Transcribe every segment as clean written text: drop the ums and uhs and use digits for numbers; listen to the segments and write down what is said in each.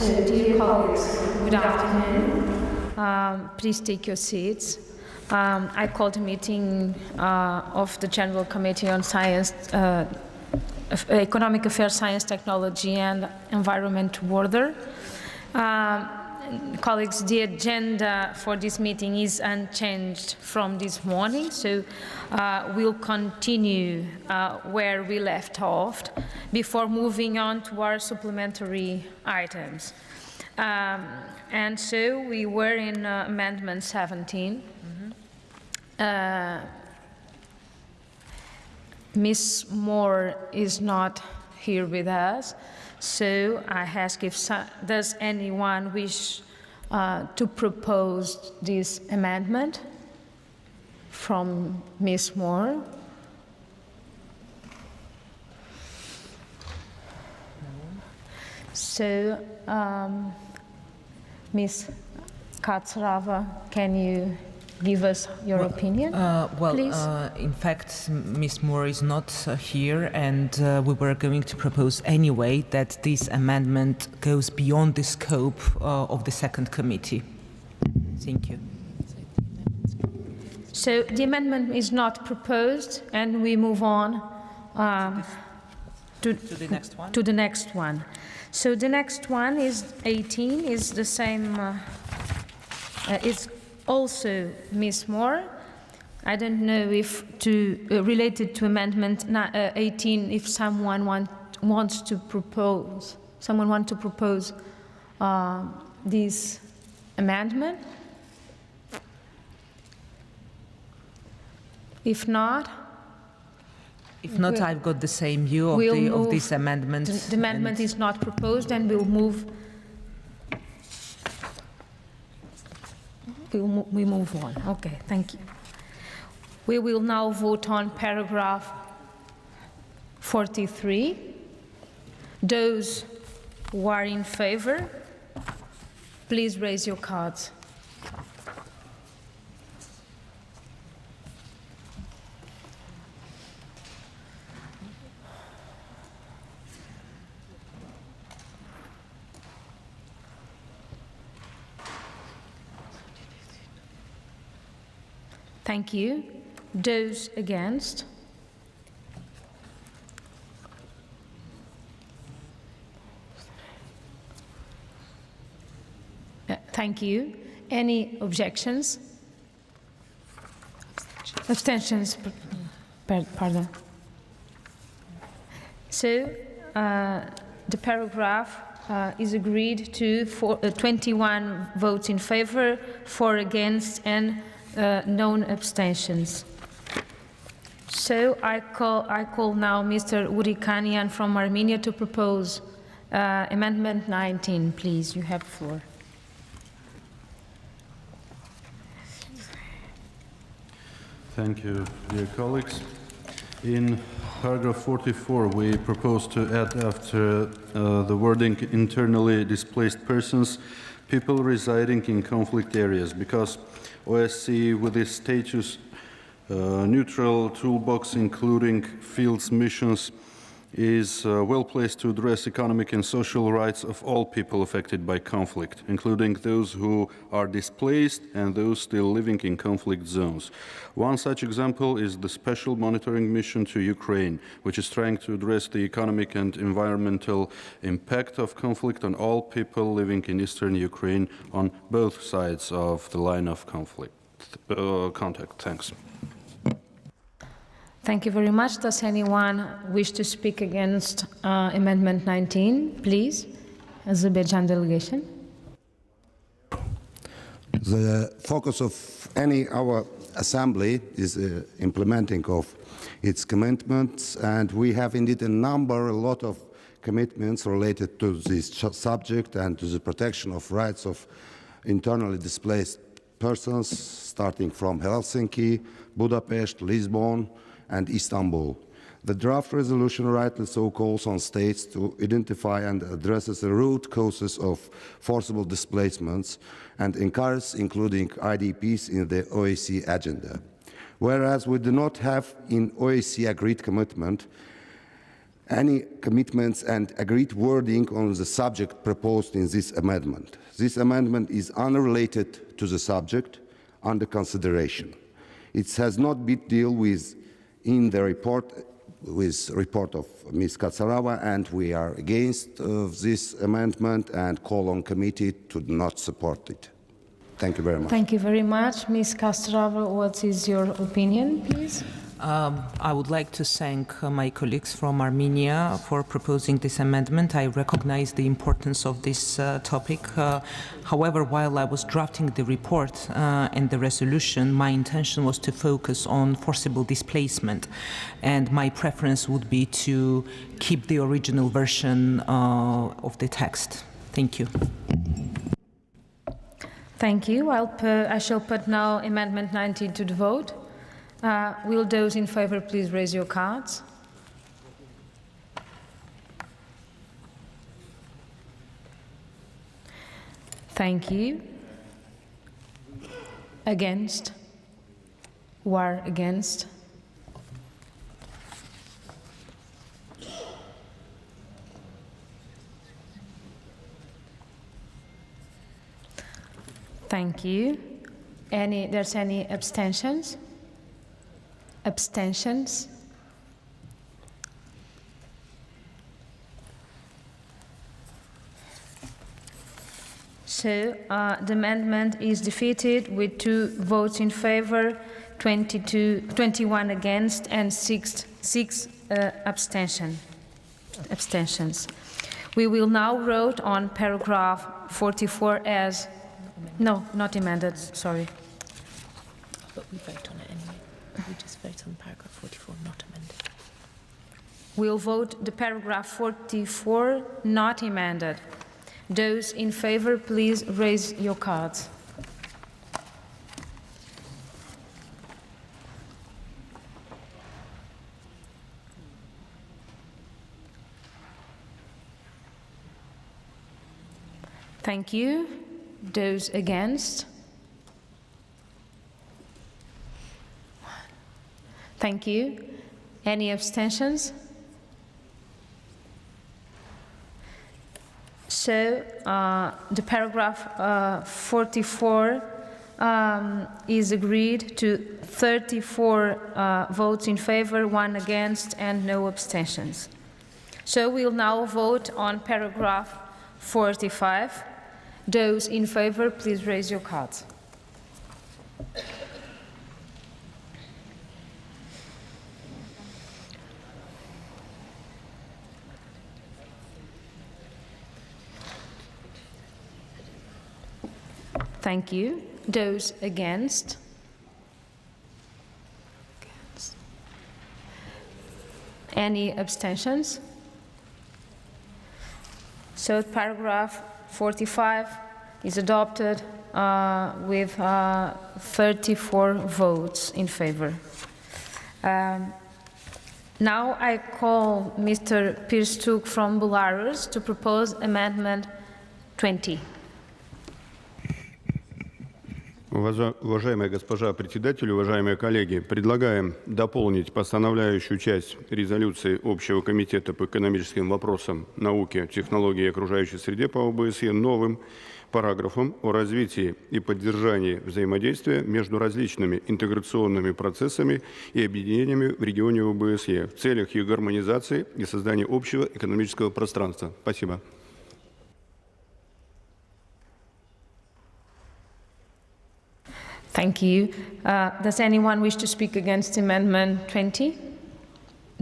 So, dear colleagues, good afternoon. Please take your seats. I called a meeting of the General Committee on Science, Economic Affairs, Science, Technology and Environment to order. Colleagues, the agenda for this meeting is unchanged from this morning, so we'll continue where we left off before moving on to our supplementary items. And so we were in Amendment 17. Ms. Moore is not here with us, so I ask if does anyone wish to propose this amendment from Ms. Moore? So, Ms. Katsarava, can you give us your opinion, please? In fact, Ms. Moore is not here, and we were going to propose anyway that this amendment goes beyond the scope of the second committee. Thank you. So the amendment is not proposed, and we move on to the next one. To the next one. So the next one is 18. Is the same. It's also Ms. Moore. I don't know if related to Amendment 18, if someone wants to propose. Someone want to propose this amendment? If not, I've got the same view of this amendment. The amendment is not proposed, and we'll move. We move on. Okay, thank you. We will now vote on paragraph 43. Those who are in favor, please raise your cards. Thank you. Those against? Thank you. Any objections? Abstentions? Pardon. So the paragraph is agreed to 21 votes in favor, 4 against, and no abstentions. So I call now Mr. Urikanian from Armenia to propose Amendment 19. Please, you have the floor. Thank you, dear colleagues. In paragraph 44, we propose to add after the wording internally displaced persons, people residing in conflict areas, because OSCE with its status neutral toolbox including fields missions is well placed to address economic and social rights of all people affected by conflict, including those who are displaced and those still living in conflict zones. One such example is the Special Monitoring Mission to Ukraine, which is trying to address the economic and environmental impact of conflict on all people living in eastern Ukraine on both sides of the line of conflict. Contact. Thanks. Thank you very much. Does anyone wish to speak against Amendment 19, please? Azerbaijan delegation. The focus of our assembly is implementing of its commitments, and we have indeed a lot of commitments related to this subject and to the protection of rights of internally displaced persons, starting from Helsinki, Budapest, Lisbon, and Istanbul. The draft resolution rightly so calls on states to identify and addresses the root causes of forcible displacements and encourages including IDPs in the OSCE agenda. Whereas we do not have in OSCE agreed commitment any commitments and agreed wording on the subject proposed in this amendment. This amendment is unrelated to the subject under consideration. It has not been dealt with in the report of Ms. Katsarava, and we are against this amendment and call on committee to not support it. Thank you very much. Thank you very much. Ms. Katsarava, what is your opinion, please? I would like to thank my colleagues from Armenia for proposing this amendment. I recognize the importance of this topic. However, while I was drafting the report and the resolution, my intention was to focus on forcible displacement, and my preference would be to keep the original version of the text. Thank you. Thank you. I shall put now Amendment 19 to the vote. Will those in favor please raise your cards? Thank you. Against? Who are against? Thank you. There's any abstentions? Abstentions? So the amendment is defeated with 2 votes in favor, 21 against, and 6 abstentions. We will now vote on paragraph 44 as, no, not amended, sorry. But we vote on it anyway. We just vote on paragraph 44, not amended. We'll vote the paragraph 44 not amended. Those in favor, please raise your cards. Thank you. Those against? Thank you. Any abstentions? So the paragraph 44 is agreed to 34 votes in favor, 1 against, and no abstentions. So we'll now vote on paragraph 45. Those in favor, please raise your cards. Thank you. Those against? Any abstentions? So paragraph 45 is adopted with 34 votes in favor. Now I call Mr. Pirstuk from Belarus to propose Amendment 20. Уважаемая госпожа председатель, уважаемые коллеги, предлагаем дополнить постановляющую часть резолюции Общего комитета по экономическим вопросам, науке, технологии и окружающей среде по ОБСЕ новым параграфом о развитии и поддержании взаимодействия между различными интеграционными процессами и объединениями в регионе ОБСЕ в целях их гармонизации и создания общего экономического пространства. Спасибо. Thank you. Does anyone wish to speak against Amendment 20?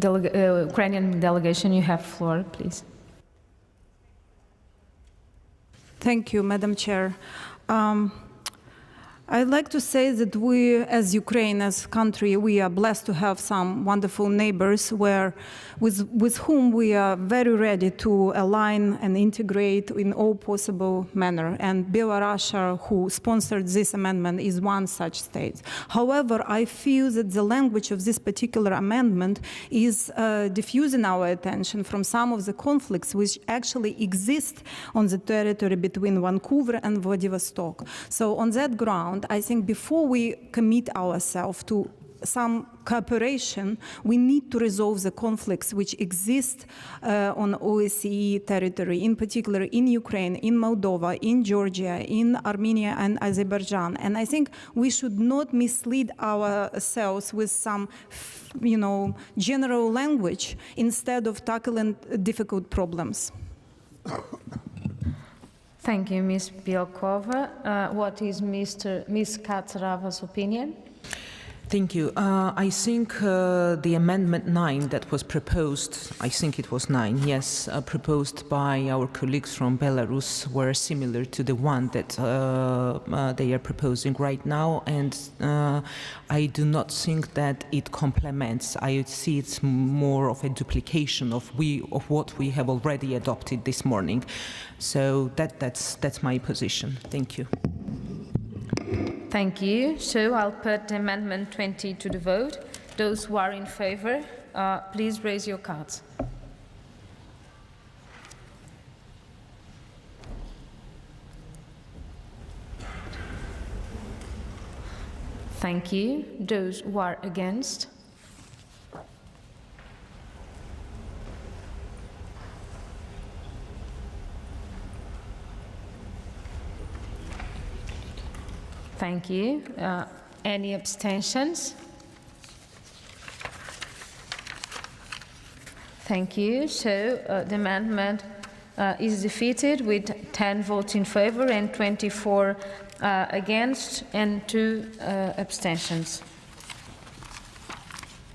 Ukrainian delegation, you have floor, please. Thank you, Madam Chair. I'd like to say that we, as Ukraine, as a country, we are blessed to have some wonderful neighbors with whom we are very ready to align and integrate in all possible manner. And Belarus, who sponsored this amendment, is one such state. However, I feel that the language of this particular amendment is diffusing our attention from some of the conflicts which actually exist on the territory between Vancouver and Vladivostok. So on that ground, I think before we commit ourselves to some cooperation, we need to resolve the conflicts which exist on OSCE territory, in particular in Ukraine, in Moldova, in Georgia, in Armenia and Azerbaijan. And I think we should not mislead ourselves with some general language instead of tackling difficult problems. Thank you, Ms. Bielkova. What is Ms. Katsarava's opinion? Thank you. I think the Amendment 9 that was proposed, I think it was 9, yes, proposed by our colleagues from Belarus were similar to the one that they are proposing right now, and I do not think that it complements. I see it's more of a duplication of what we have already adopted this morning. So that's my position. Thank you. Thank you. So I'll put Amendment 20 to the vote. Those who are in favor, please raise your cards. Thank you. Those who are against? Thank you. Any abstentions? Thank you. So the amendment is defeated with 10 votes in favor and 24 against and 2 abstentions.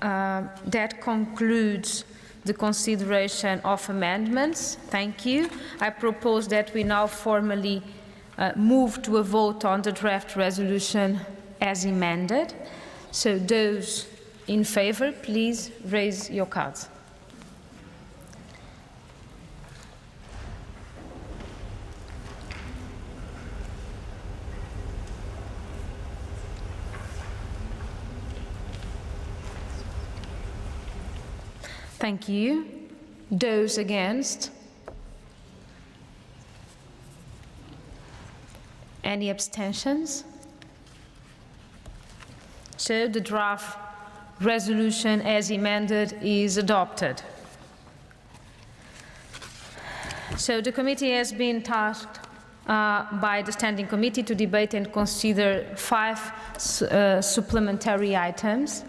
That concludes the consideration of amendments. Thank you. I propose that we now formally move to a vote on the draft resolution as amended. So those in favor, please raise your cards. Thank you. Those against? Any abstentions? So the draft resolution as amended is adopted. So the committee has been tasked by the Standing Committee to debate and consider 5 supplementary items.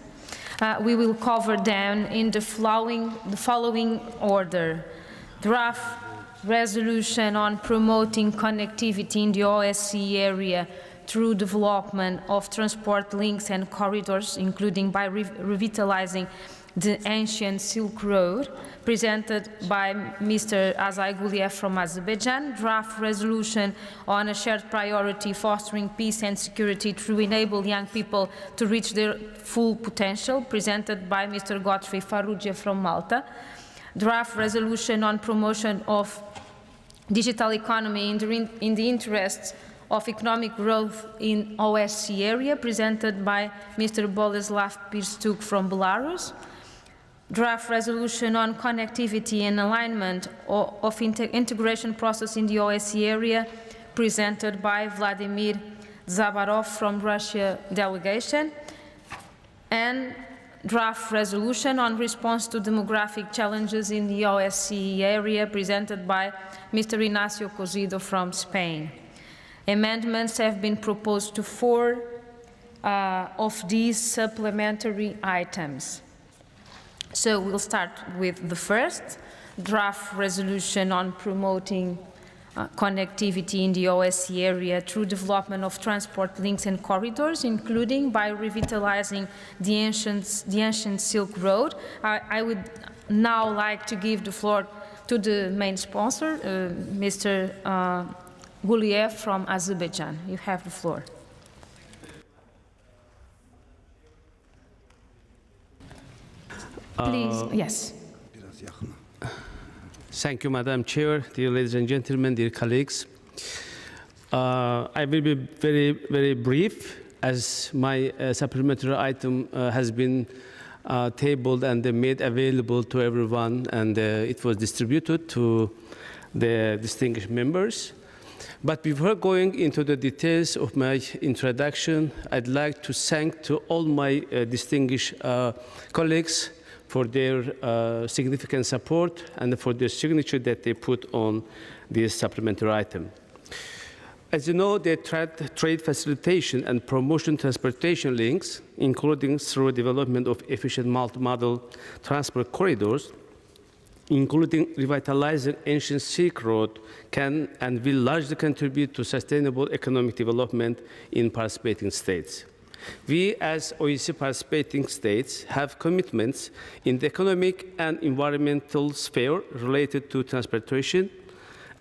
We will cover them in the following order. Draft resolution on promoting connectivity in the OSCE area through development of transport links and corridors, including by revitalizing the ancient Silk Road, presented by Mr. Azay Guliev from Azerbaijan. Draft resolution on a shared priority fostering peace and security to enable young people to reach their full potential, presented by Mr. Godfrey Farrugia from Malta. Draft resolution on promotion of digital economy in the interests of economic growth in OSCE area, presented by Mr. Boleslav Pirstuk from Belarus. Draft resolution on connectivity and alignment of integration process in the OSCE area, presented by Vladimir Zabarov from Russia delegation. And draft resolution on response to demographic challenges in the OSCE area, presented by Mr. Ignacio Cosido from Spain. Amendments have been proposed to 4 of these supplementary items. So we'll start with the first, draft resolution on promoting connectivity in the OSCE area through development of transport links and corridors, including by revitalizing the ancient Silk Road. I would now like to give the floor to the main sponsor, Mr. Guliev from Azerbaijan. You have the floor. Please, yes. Thank you, Madam Chair, dear ladies and gentlemen, dear colleagues. I will be very, very brief, as my supplementary item has been tabled and made available to everyone, and it was distributed to the distinguished members. But before going into the details of my introduction, I'd like to thank to all my distinguished colleagues for their significant support and for the signature that they put on this supplementary item. As you know, the trade facilitation and promotion transportation links, including through development of efficient multimodal transport corridors, including revitalizing ancient Silk Road, can and will largely contribute to sustainable economic development in participating states. We, as OECD participating states, have commitments in the economic and environmental sphere related to transportation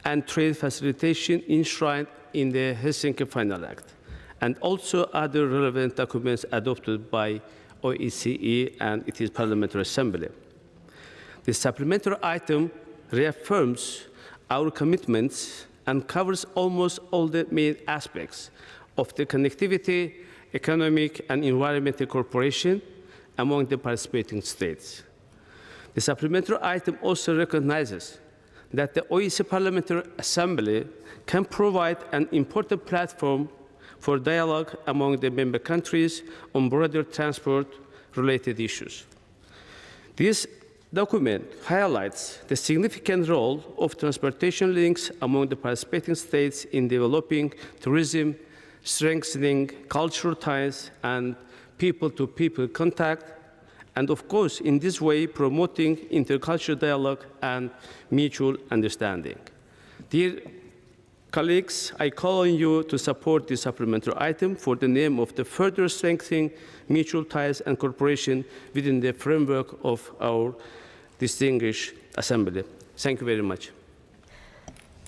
and trade facilitation enshrined in the Helsinki Final Act, and also other relevant documents adopted by OECD and its Parliamentary Assembly. The supplementary item reaffirms our commitments and covers almost all the main aspects of the connectivity, economic, and environmental cooperation among the participating states. The supplementary item also recognizes that the OECD Parliamentary Assembly can provide an important platform for dialogue among the member countries on broader transport-related issues. This document highlights the significant role of transportation links among the participating states in developing tourism, strengthening cultural ties and people-to-people contact, and of course, in this way, promoting intercultural dialogue and mutual understanding. Dear colleagues, I call on you to support this supplementary item for the name of the further strengthening mutual ties and cooperation within the framework of our distinguished Assembly. Thank you very much.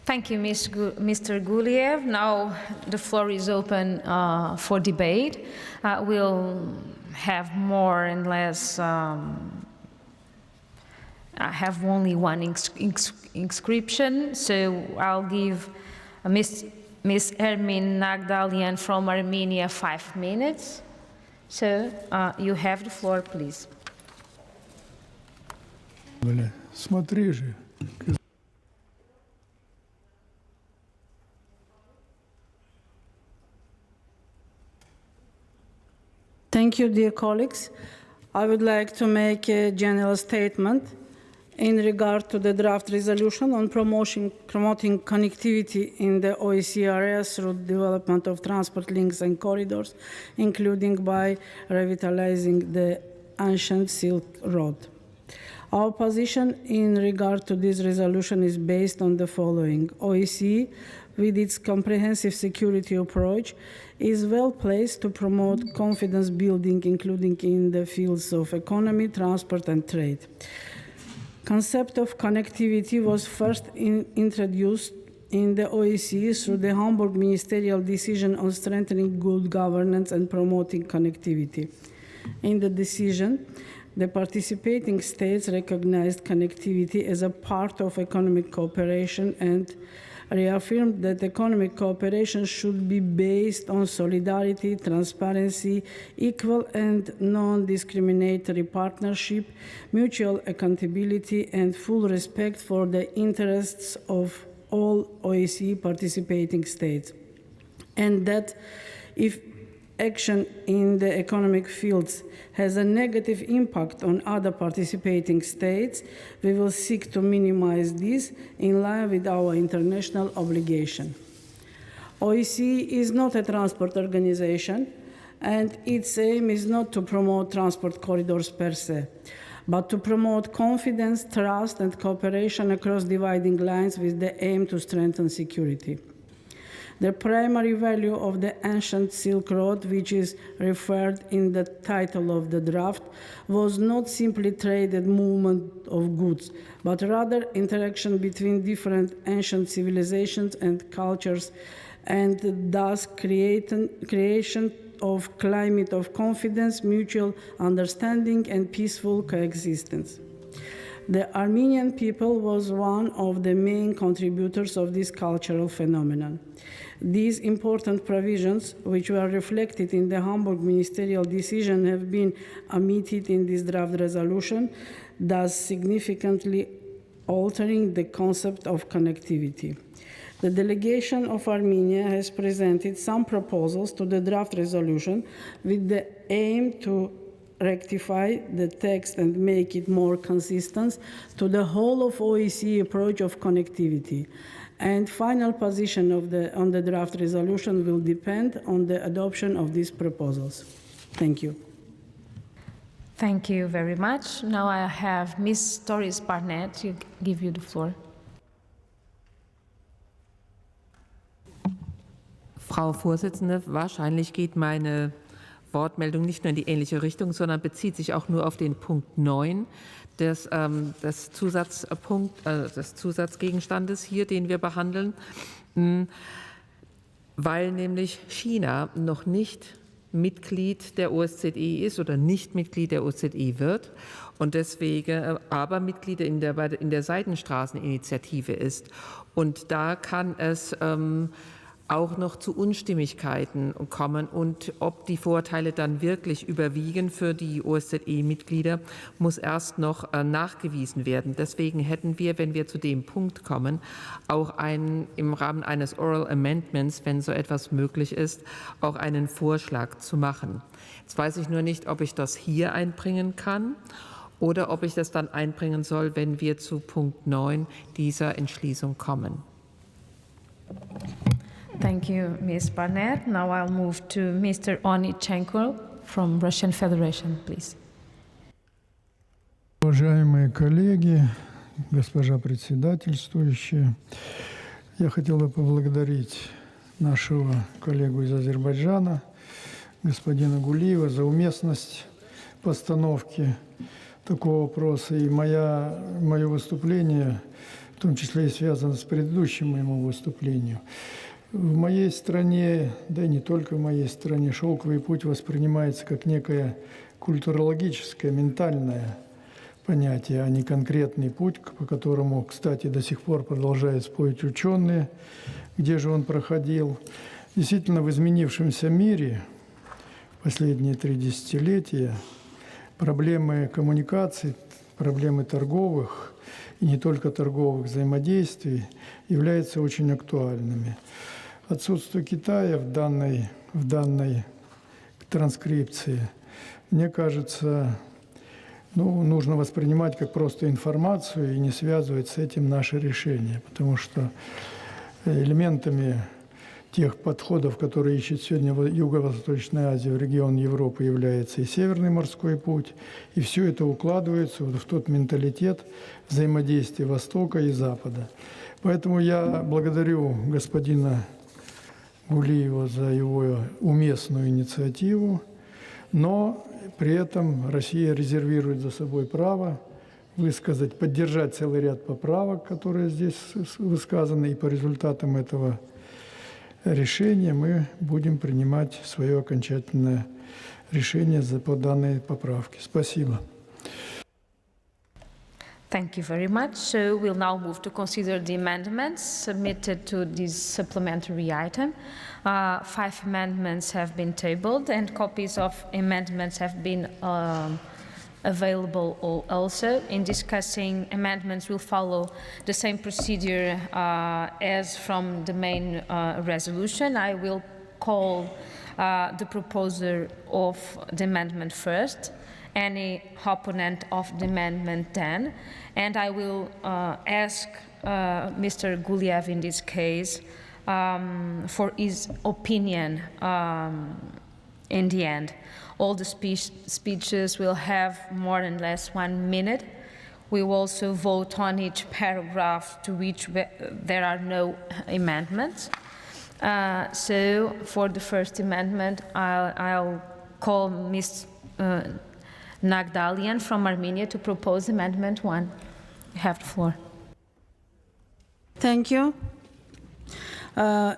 Thank you, Mr. Guliev. Now the floor is open for debate. We'll have more and less. I have only one inscription, so I'll give Ms. Ermin Nagdalian from Armenia 5 minutes. So you have the floor, please. Смотри же. Thank you, dear colleagues. I would like to make a general statement in regard to the draft resolution on promoting connectivity in the OECD area through development of transport links and corridors, including by revitalizing the ancient Silk Road. Our position in regard to this resolution is based on the following. OECD, with its comprehensive security approach, is well placed to promote confidence building, including in the fields of economy, transport, and trade. Concept of connectivity was first introduced in the OECD through the Hamburg ministerial decision on strengthening good governance and promoting connectivity. In the decision, the participating states recognized connectivity as a part of economic cooperation and reaffirmed that economic cooperation should be based on solidarity, transparency, equal and non-discriminatory partnership, mutual accountability, and full respect for the interests of all OECD participating states. And that if action in the economic fields has a negative impact on other participating states, we will seek to minimize this in line with our international obligation. OECD is not a transport organization, and its aim is not to promote transport corridors per se, but to promote confidence, trust, and cooperation across dividing lines with the aim to strengthen security. The primary value of the ancient Silk Road, which is referred in the title of the draft, was not simply trade and movement of goods, but rather interaction between different ancient civilizations and cultures, and thus creation of climate of confidence, mutual understanding, and peaceful coexistence. The Armenian people was one of the main contributors of this cultural phenomenon. These important provisions, which were reflected in the Hamburg ministerial decision, have been omitted in this draft resolution, thus significantly altering the concept of connectivity. The delegation of Armenia has presented some proposals to the draft resolution with the aim to rectify the text and make it more consistent to the whole of OSCE approach of connectivity. And final position on the draft resolution will depend on the adoption of these proposals. Thank you. Thank you very much. Now I have Ms. Doris Barnett to give you the floor. Frau Vorsitzende, wahrscheinlich geht meine Wortmeldung nicht nur in die ähnliche Richtung, sondern bezieht sich auch nur auf den Punkt 9 des Zusatzgegenstandes hier, den wir behandeln, weil nämlich China noch nicht Mitglied der OSZE ist oder nicht Mitglied der OSZE wird und deswegen aber Mitglied in der Seidenstraßeninitiative ist. Und da kann es auch noch zu Unstimmigkeiten kommen. Und ob die Vorteile dann wirklich überwiegen für die OSZE-Mitglieder, muss erst noch nachgewiesen werden. Deswegen hätten wir, wenn wir zu dem Punkt kommen, auch im Rahmen eines Oral Amendments, wenn so etwas möglich ist, auch einen Vorschlag zu machen. Jetzt weiß ich nur nicht, ob ich das hier einbringen kann oder ob ich das dann einbringen soll, wenn wir zu Punkt 9 dieser Entschließung kommen. Thank you, Ms. Barnett. Now I'll move to Mr. Onichenko from Russian Federation, please. Уважаемые коллеги, госпожа председательствующая, я хотел бы поблагодарить нашего коллегу из Азербайджана, господина Гулиева, за уместность постановки такого вопроса. И мое выступление, в том числе и связано с предыдущим моему выступлением. В моей стране, да и не только в моей стране, шелковый путь воспринимается как некое культурологическое, ментальное понятие, а не конкретный путь, по которому, кстати, до сих пор продолжают спорить ученые, где же он проходил. Действительно, в изменившемся мире последние 3 десятилетия проблемы коммуникаций, проблемы торговых и не только торговых взаимодействий являются очень актуальными. Отсутствие Китая в данной транскрипции, мне кажется, нужно воспринимать как просто информацию и не связывать с этим наши решения, потому что элементами тех подходов, которые ищет сегодня Юго-Восточная Азия, в регион Европы, является и Северный морской путь, и все это укладывается в тот менталитет взаимодействия Востока и Запада. Поэтому я благодарю господина Гулиева за его уместную инициативу, но при этом Россия резервирует за собой право поддержать целый ряд поправок, которые здесь высказаны, и по результатам этого решения мы будем принимать свое окончательное решение по данной поправке. Спасибо. Thank you very much. So we'll now move to consider the amendments submitted to this supplementary item. 5 amendments have been tabled and copies of amendments have been available also. In discussing amendments, we'll follow the same procedure as from the main resolution. I will call the proposer of the amendment first, any opponent of the amendment then, and I will ask Mr. Guliev in this case for his opinion in the end. All the speeches will have more or less 1 minute. We will also vote on each paragraph to which there are no amendments. So for the first amendment, I'll call Ms. Nagdalian from Armenia to propose Amendment 1. You have the floor. Thank you.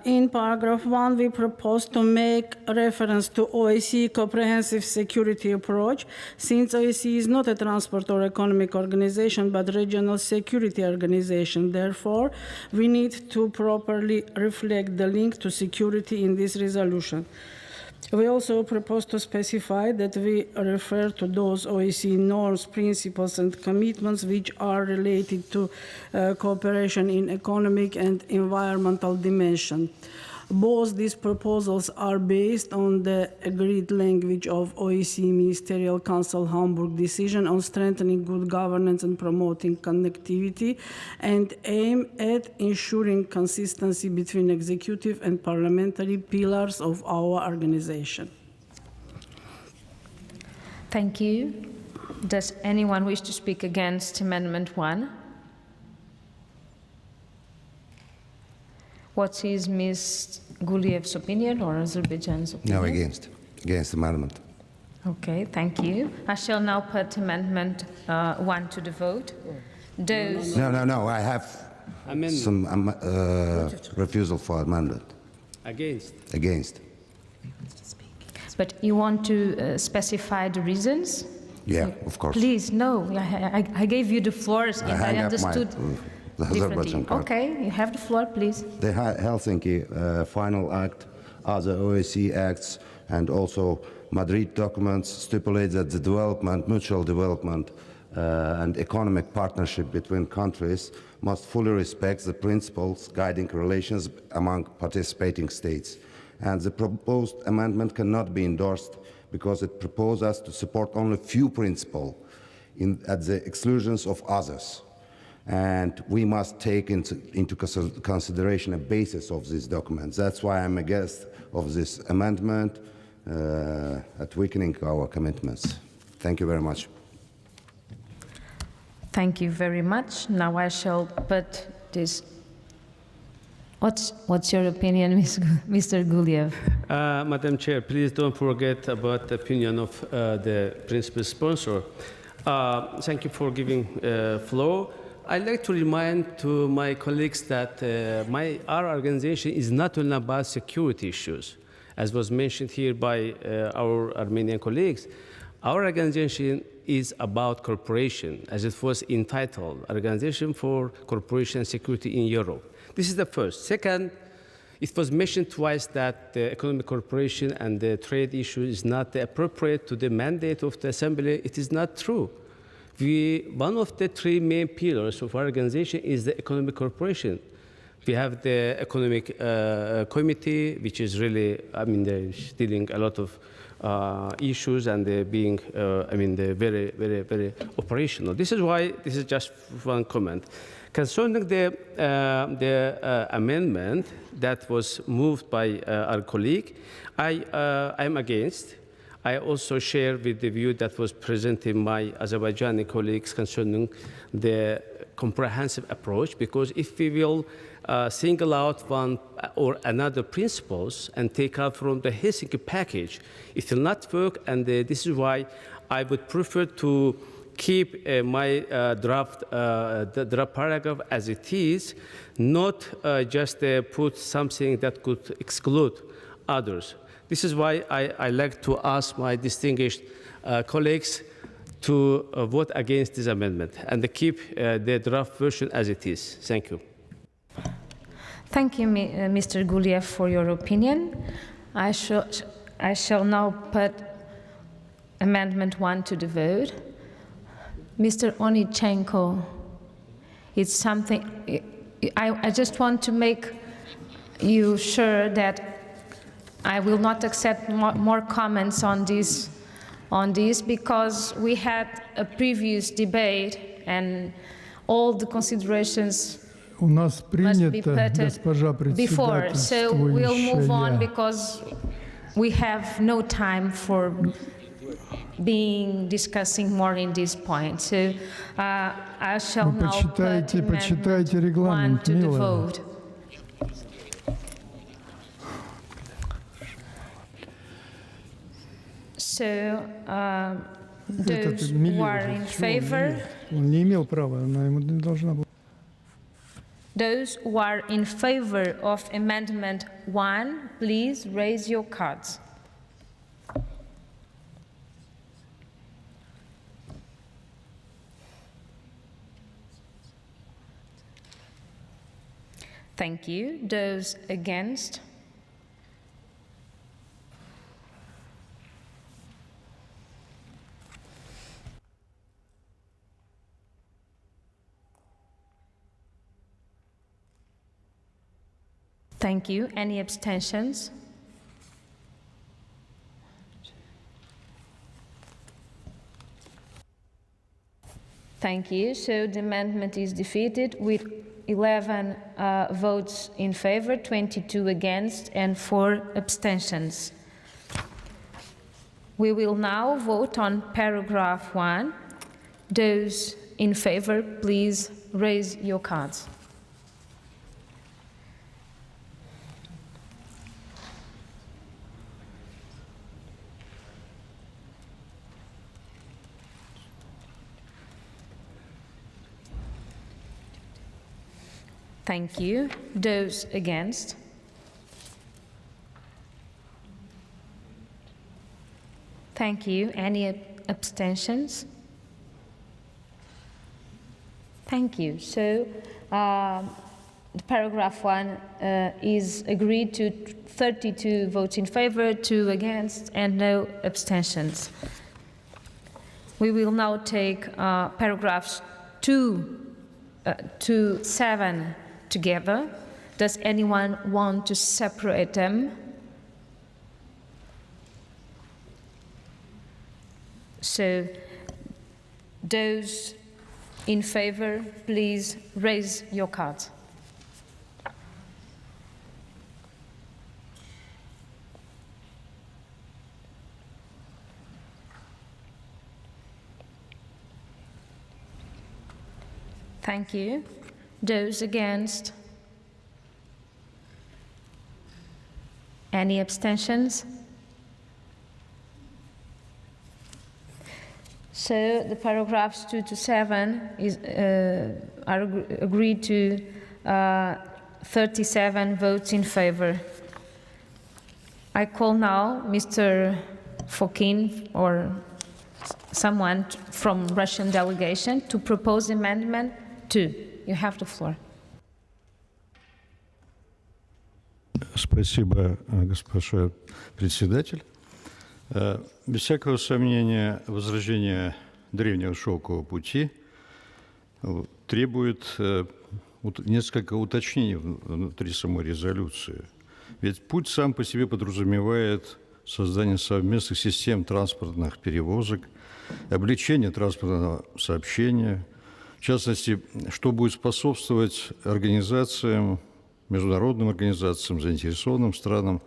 In paragraph 1, we propose to make reference to OSCE comprehensive security approach, since OSCE is not a transport or economic organization, but regional security organization. Therefore, we need to properly reflect the link to security in this resolution. We also propose to specify that we refer to those OECD norms, principles, and commitments which are related to cooperation in economic and environmental dimension. Both these proposals are based on the agreed language of OECD Ministerial Council Hamburg decision on strengthening good governance and promoting connectivity, and aim at ensuring consistency between executive and parliamentary pillars of our organization. Thank you. Does anyone wish to speak against Amendment 1? What is Ms. Guliev's opinion or Azerbaijan's opinion? No, against the amendment. Okay, thank you. I shall now put Amendment 1 to the vote. Those... No, I have Amendment. some refusal for amendment. Against. But you want to specify the reasons? Yeah, of course. Please, no. I gave you the floor and I understood the differently. Azerbaijan card. Okay, you have the floor, please. The Helsinki Final Act, other OSCE acts, and also Madrid documents stipulate that the development, mutual development, and economic partnership between countries must fully respect the principles guiding relations among participating states. And the proposed amendment cannot be endorsed because it proposes us to support only few principles at the exclusions of others. And we must take into consideration a basis of these documents. That's why I'm against of this amendment at weakening our commitments. Thank you very much. Thank you very much. Now I shall put this. What's your opinion, Mr. Guliev? Madam Chair, please don't forget about the opinion of the principal sponsor. Thank you for giving floor. I'd like to remind to my colleagues that our organization is not only about security issues, as was mentioned here by our Armenian colleagues. Our organization is about cooperation, as it was entitled, Organization for Cooperation and Security in Europe. This is the first. Second, it was mentioned twice that the economic cooperation and the trade issue is not appropriate to the mandate of the Assembly. It is not true. One of the three main pillars of our organization is the economic cooperation. We have the economic committee, which is really, they're dealing a lot of issues and they're being, they're very, very, very operational. This is why, this is just one comment. Concerning the amendment that was moved by our colleague, I'm against. I also share with the view that was presented by Azerbaijani colleagues concerning the comprehensive approach, because if we will single out one or another principles and take out from the Helsinki package, it will not work, and this is why I would prefer to keep my the draft paragraph as it is, not just put something that could exclude others. This is why I like to ask my distinguished colleagues to vote against this amendment and to keep the draft version as it is. Thank you. Thank you, Mr. Guliev, for your opinion. I shall now put Amendment 1 to the vote. Mr. Onichenko, it's something, I just want to make you sure that I will not accept more comments on this because we had a previous debate and all the considerations must be put before. So we'll move on because we have no time for discussing more in this point. So I shall now put Amendment 1 to the vote. So those who are in favor, those who are in favor of Amendment 1, please raise your cards. Thank you. Those against? Thank you. Any abstentions? Thank you. So the amendment is defeated with 11 votes in favor, 22 against, and 4 abstentions. We will now vote on paragraph 1. Those in favor, please raise your cards. Thank you. Those against? Thank you. Any abstentions? Thank you. So the paragraph 1 is agreed to 32 votes in favor, 2 against, and no abstentions. We will now take paragraphs 2 to 7 together. Does anyone want to separate them? So those in favor, please raise your cards. Thank you. Those against? Any abstentions? So the paragraphs 2 to 7 are agreed to 37 votes in favor. I call now Mr. Fokin or someone from Russian delegation to propose amendment 2. You have the floor. Спасибо, госпожа председатель. Без всякого сомнения, возрождение древнего шелкового пути требует несколько уточнений внутри самой резолюции. Ведь путь сам по себе подразумевает создание совместных систем транспортных перевозок, облегчение транспортного сообщения, в частности, что будет способствовать организациям, международным организациям, заинтересованным странам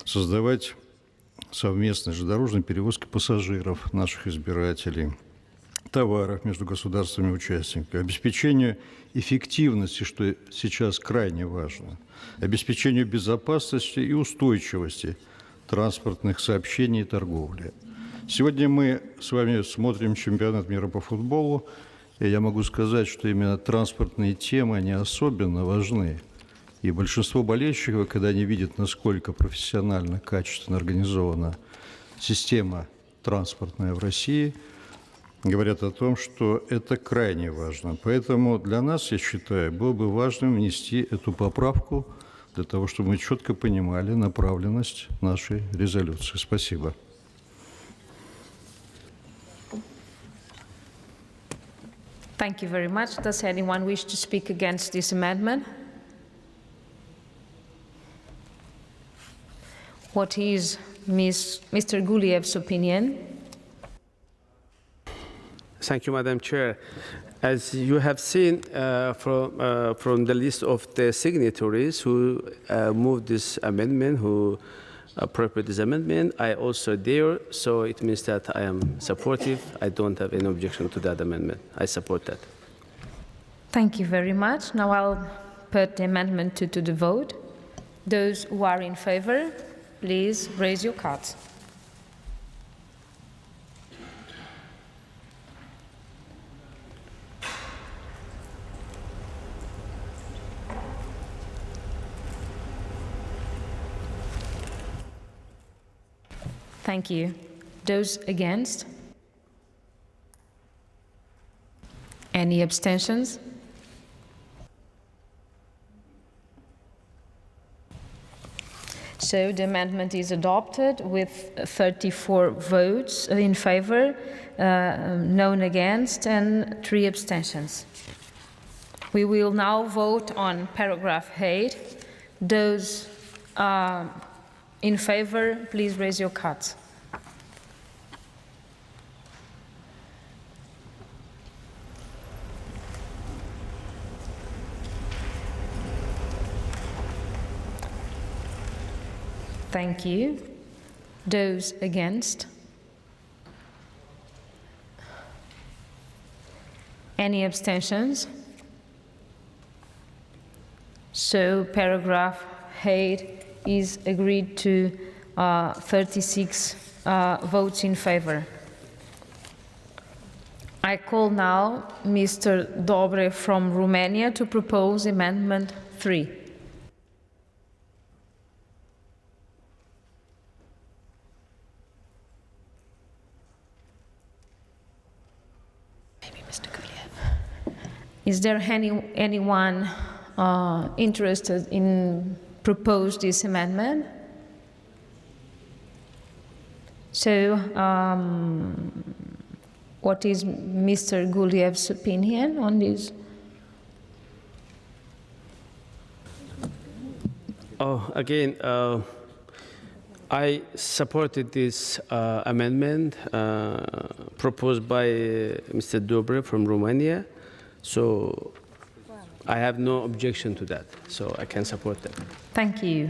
создавать совместные железнодорожные перевозки пассажиров, наших избирателей, товаров между государствами участниками, обеспечению эффективности, что сейчас крайне важно, обеспечению безопасности и устойчивости транспортных сообщений и торговли. Сегодня мы с вами смотрим чемпионат мира по футболу, и я могу сказать, что именно транспортные темы, они особенно важны. И большинство болельщиков, когда они видят, насколько профессионально, качественно организована система транспортная в России, говорят о том, что это крайне важно. Поэтому для нас, я считаю, было бы важным внести эту поправку для того, чтобы мы четко понимали направленность нашей резолюции. Спасибо. Thank you very much. Does anyone wish to speak against this amendment? What is Mr. Guliev's opinion? Thank you, Madam Chair. As you have seen from the list of the signatories who moved this amendment, who appropriate this amendment, I also there, so it means that I am supportive. I don't have any objection to that amendment. I support that. Thank you very much. Now I'll put the amendment to the vote. Those who are in favor, please raise your cards. Thank you. Those against? Any abstentions? So the amendment is adopted with 34 votes in favor, none against, and 3 abstentions. We will now vote on paragraph 8. Those in favor, please raise your cards. Thank you. Those against? Any abstentions? So paragraph 8 is agreed to 36 votes in favor. I call now Mr. Dobre from Romania to propose Amendment 3. Maybe Mr. Guliev. Is there anyone interested in propose this amendment? So, what is Mr. Guliev's opinion on this? Again, I supported this amendment proposed by Mr. Dobre from Romania. So I have no objection to that, so I can support that. Thank you.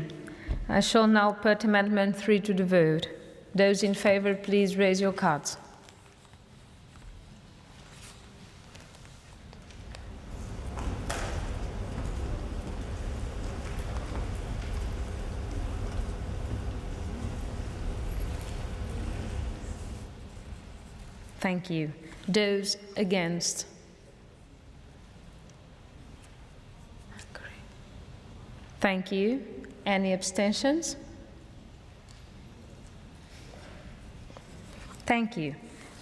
I shall now put Amendment 3 to the vote. Those in favor, please raise your cards. Thank you. Those against? Thank you. Any abstentions? Thank you.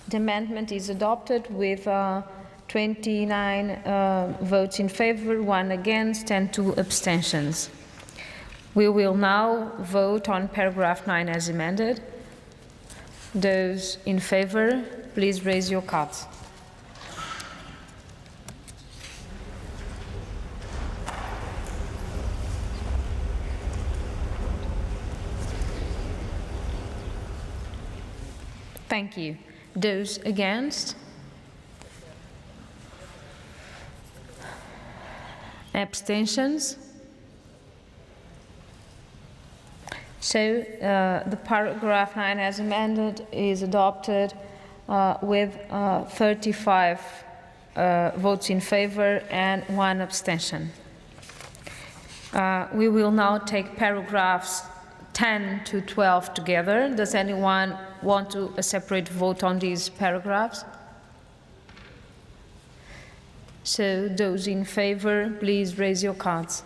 The amendment is adopted with 29 votes in favor, 1 against, and 2 abstentions. We will now vote on paragraph 9 as amended. Those in favor, please raise your cards. Thank you. Those against? Abstentions? So the paragraph 9 as amended is adopted with 35 votes in favor and 1 abstention. We will now take paragraphs 10 to 12 together. Does anyone want to a separate vote on these paragraphs? So those in favor, please raise your cards.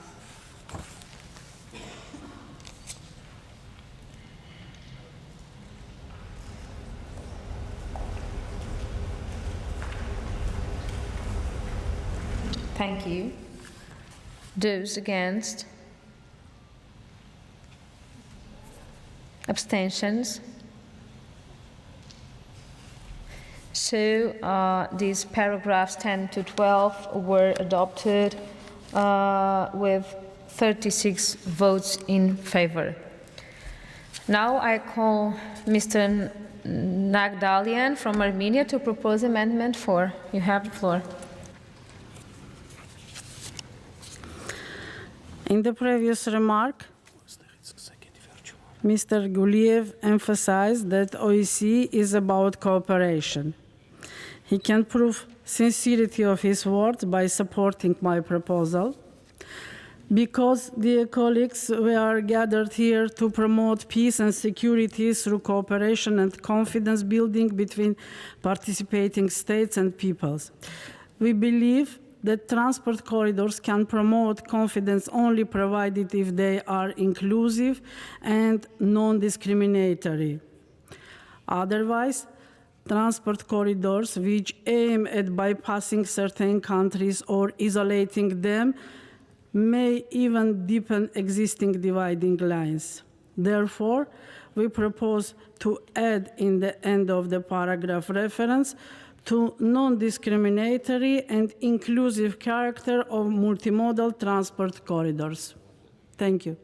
Thank you. Those against? Abstentions? So these paragraphs 10 to 12 were adopted with 36 votes in favor. Now I call Mr. Nagdalian from Armenia to propose Amendment 4. You have the floor. In the previous remark, Mr. Guliev emphasized that OEC is about cooperation. He can prove sincerity of his words by supporting my proposal. Because, dear colleagues, we are gathered here to promote peace and security through cooperation and confidence building between participating states and peoples. We believe that transport corridors can promote confidence only provided if they are inclusive and non-discriminatory. Otherwise, transport corridors which aim at bypassing certain countries or isolating them may even deepen existing dividing lines. Therefore, we propose to add in the end of the paragraph reference to non-discriminatory and inclusive character of multimodal transport corridors. Thank you.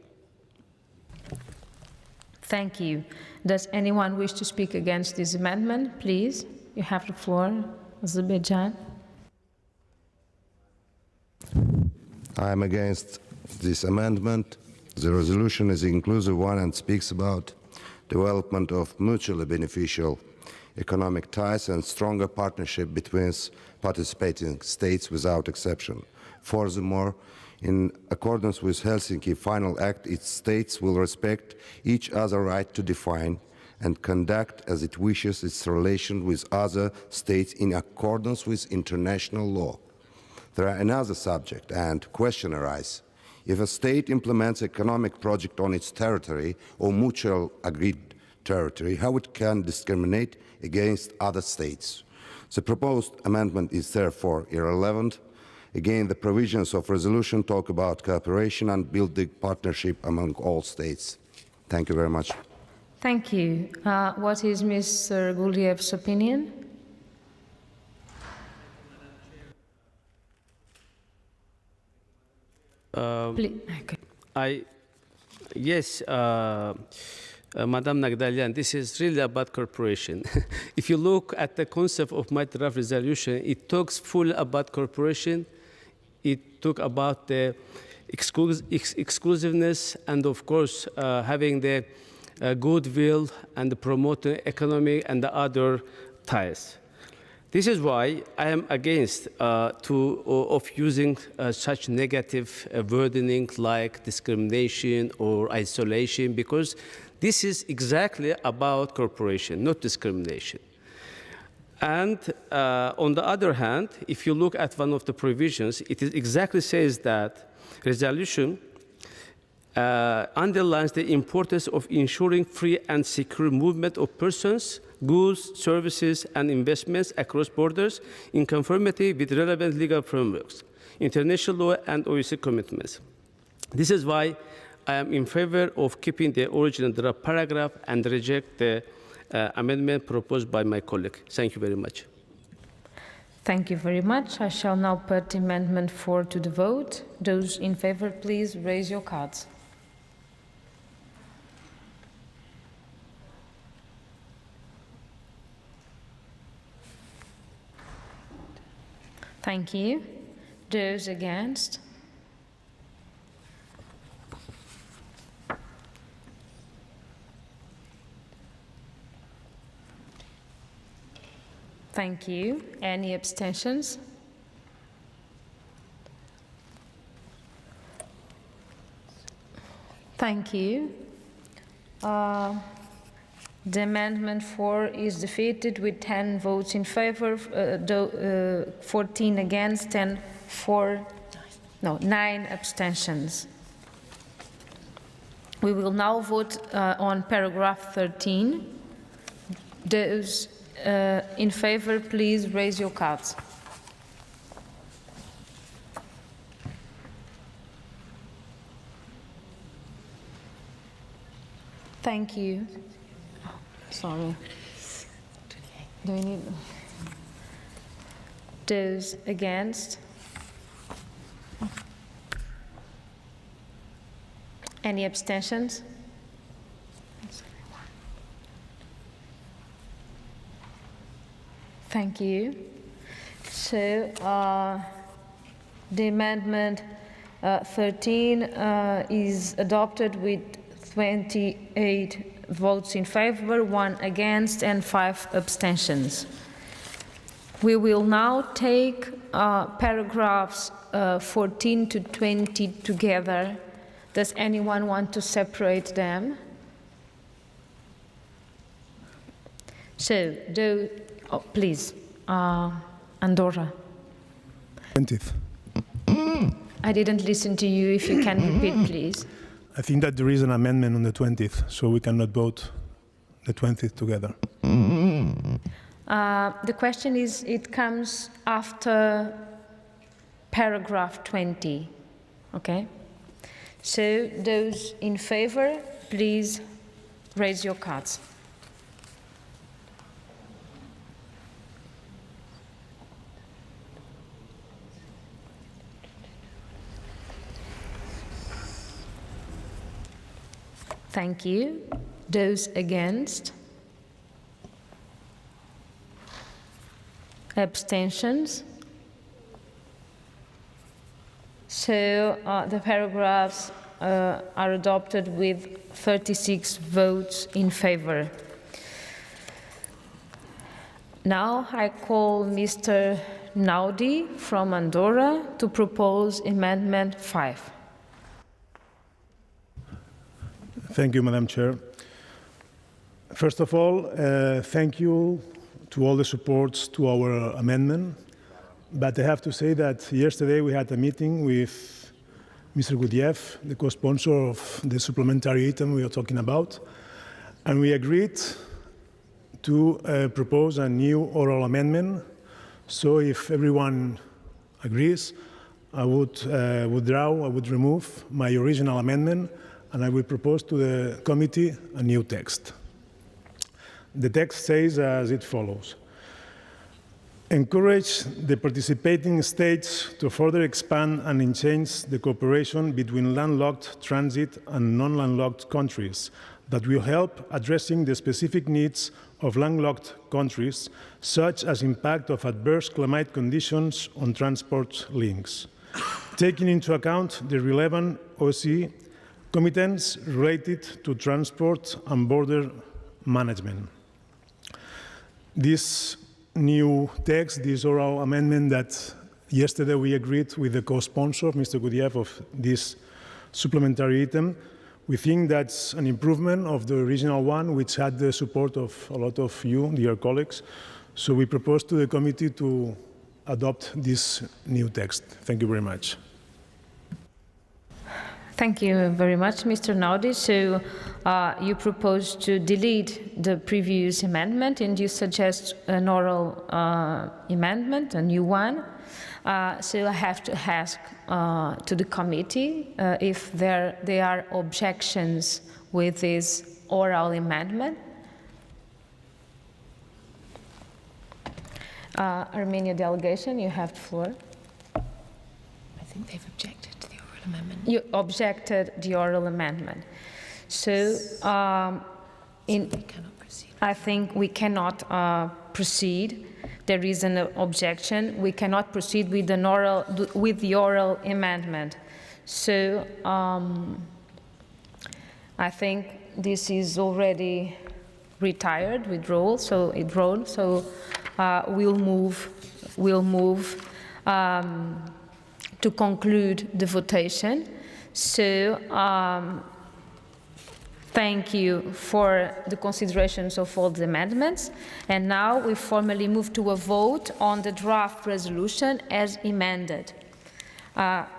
Thank you. Does anyone wish to speak against this amendment? Please, you have the floor. Azerbaijan. I am against this amendment. The resolution is an inclusive one and speaks about development of mutually beneficial economic ties and stronger partnership between participating states without exception. Furthermore, in accordance with Helsinki Final Act, its states will respect each other's right to define and conduct as it wishes its relation with other states in accordance with international law. There are another subject and question arises. If a state implements an economic project on its territory or mutual agreed territory, how it can discriminate against other states? The proposed amendment is therefore irrelevant. Again, the provisions of resolution talk about cooperation and building partnership among all states. Thank you very much. Thank you. What is Mr. Guliev's opinion? Okay. Yes, Madam Nagdalian, this is really about corporation. If you look at the concept of my draft resolution, it talks full about corporation. It talks about the exclusiveness and, of course, having the goodwill and the promoting economic and the other ties. This is why I am against of using such negative wording like discrimination or isolation, because this is exactly about corporation, not discrimination. And on the other hand, if you look at one of the provisions, it exactly says that resolution underlines the importance of ensuring free and secure movement of persons, goods, services, and investments across borders in conformity with relevant legal frameworks, international law, and OECD commitments. This is why I am in favor of keeping the original draft paragraph and reject the amendment proposed by my colleague. Thank you very much. Thank you very much. I shall now put Amendment 4 to the vote. Those in favor, please raise your cards. Thank you. Those against? Thank you. Any abstentions? Thank you. The Amendment 4 is defeated with 10 votes in favor, 14 against, and 9 abstentions. We will now vote on paragraph 13. Those in favor, please raise your cards. Thank you. Sorry. Do we need those against? Any abstentions? Thank you. So the amendment 13 is adopted with 28 votes in favor, 1 against, and 5 abstentions. We will now take paragraphs 14 to 20 together. Does anyone want to separate them? So, please, Andorra. 20th. I didn't listen to you. If you can repeat, please. I think that there is an amendment on the 20th, so we cannot vote the 20th together. The question is, it comes after paragraph 20, okay? So those in favor, please raise your cards. Thank you. Those against? Abstentions? So the paragraphs are adopted with 36 votes in favor. Now I call Mr. Naudi from Andorra to propose Amendment 5. Thank you, Madam Chair. First of all, thank you to all the supports to our amendment. But I have to say that yesterday we had a meeting with Mr. Gudiev, the co-sponsor of the supplementary item we are talking about, and we agreed to propose a new oral amendment. So if everyone agrees, I would remove my original amendment, and I will propose to the committee a new text. The text says as it follows: encourage the participating states to further expand and enhance the cooperation between landlocked, transit, and non-landlocked countries that will help addressing the specific needs of landlocked countries, such as impact of adverse climate conditions on transport links, taking into account the relevant OSCE commitments related to transport and border management. This new text, this oral amendment that yesterday we agreed with the co-sponsor, Mr. Gudiev, of this supplementary item, we think that's an improvement of the original one, which had the support of a lot of you, dear colleagues. So we propose to the committee to adopt this new text. Thank you very much. Thank you very much, Mr. Naudi. So you propose to delete the previous amendment and you suggest an oral amendment, a new one. So I have to ask to the committee if there are objections with this oral amendment. Armenia delegation, you have the floor. I think they've objected to the oral amendment. You objected the oral amendment. So I think we cannot proceed. There is an objection. We cannot proceed with the oral amendment. So I think this is already withdrawn. So we'll move to conclude the votation. So thank you for the considerations of all the amendments. And now we formally move to a vote on the draft resolution as amended.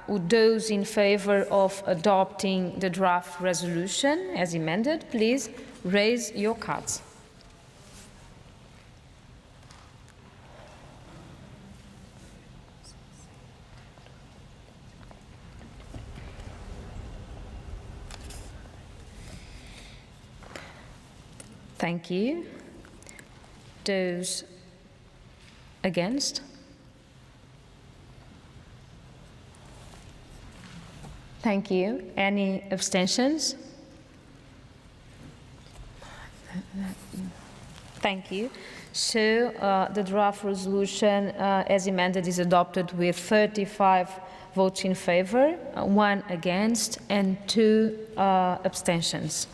Would those in favor of adopting the draft resolution as amended, please raise your cards. Thank you. Those against? Thank you. Any abstentions? Thank you. So the draft resolution as amended is adopted with 35 votes in favor, 1 against, and 2 abstentions.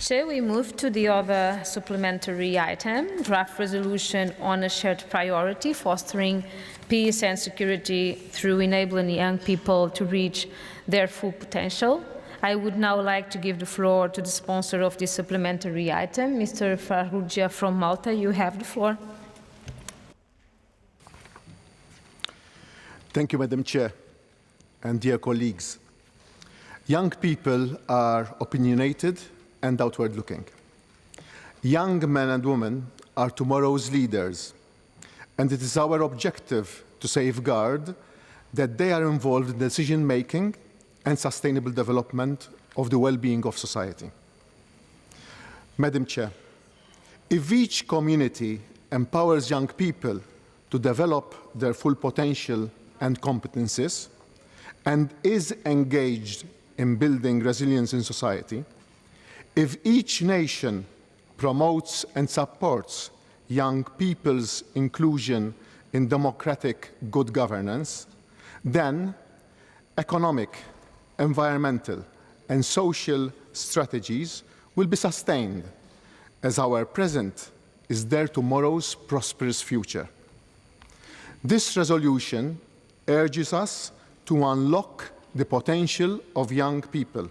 So we move to the other supplementary item, draft resolution on a shared priority, fostering peace and security through enabling young people to reach their full potential. I would now like to give the floor to the sponsor of this supplementary item, Mr. Farrugia from Malta. You have the floor. Thank you, Madam Chair, and dear colleagues. Young people are opinionated and outward-looking. Young men and women are tomorrow's leaders, and it is our objective to safeguard that they are involved in decision-making and sustainable development of the well-being of society. Madam Chair, if each community empowers young people to develop their full potential and competencies, and is engaged in building resilience in society, if each nation promotes and supports young people's inclusion in democratic good governance, then economic, environmental, and social strategies will be sustained, as our present is their tomorrow's prosperous future. This resolution urges us to unlock the potential of young people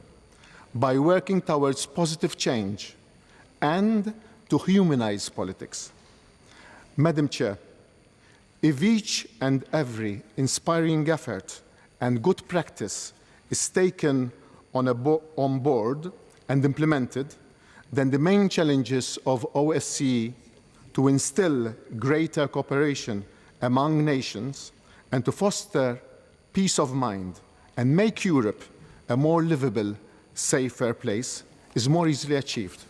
by working towards positive change and to humanize politics. Madam Chair, if each and every inspiring effort and good practice is taken on board and implemented, then the main challenges of OSCE to instill greater cooperation among nations and to foster peace of mind and make Europe a more livable, safer place is more easily achieved.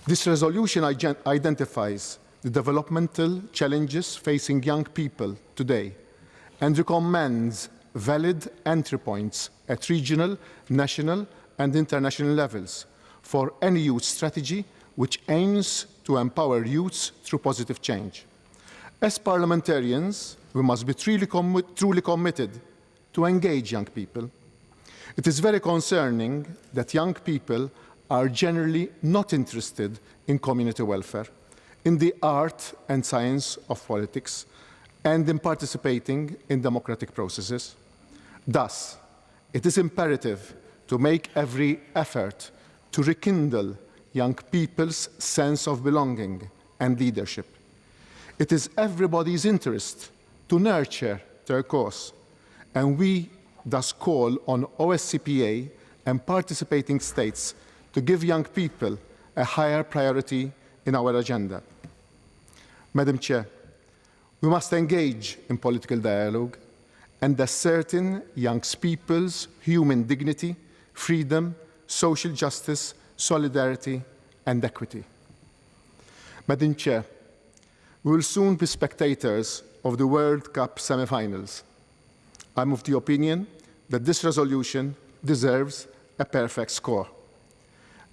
This resolution identifies the developmental challenges facing young people today and recommends valid entry points at regional, national, and international levels for any youth strategy which aims to empower youths through positive change. As parliamentarians, we must be truly committed to engage young people. It is very concerning that young people are generally not interested in community welfare, in the art and science of politics, and in participating in democratic processes. Thus, it is imperative to make every effort to rekindle young people's sense of belonging and leadership. It is everybody's interest to nurture their cause, and we thus call on OSCPA and participating states to give young people a higher priority in our agenda. Madam Chair, we must engage in political dialogue and ascertain young people's human dignity, freedom, social justice, solidarity, and equity. Madam Chair, we will soon be spectators of the World Cup semi-finals. I'm of the opinion that this resolution deserves a perfect score.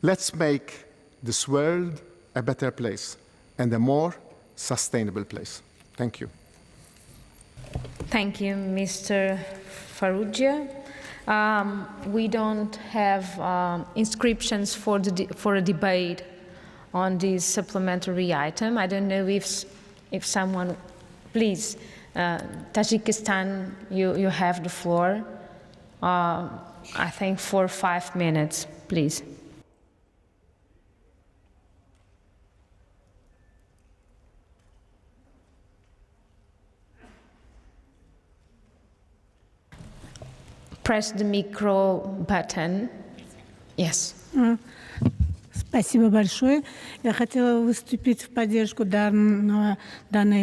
Let's make this world a better place and a more sustainable place. Thank you. Thank you, Mr. Farrugia. We don't have inscriptions for a debate on this supplementary item. I don't know if someone, please, Tajikistan, you have the floor. I think for 5 minutes, please. Press the micro button. Yes. Спасибо большое. Я хотела выступить в поддержку данной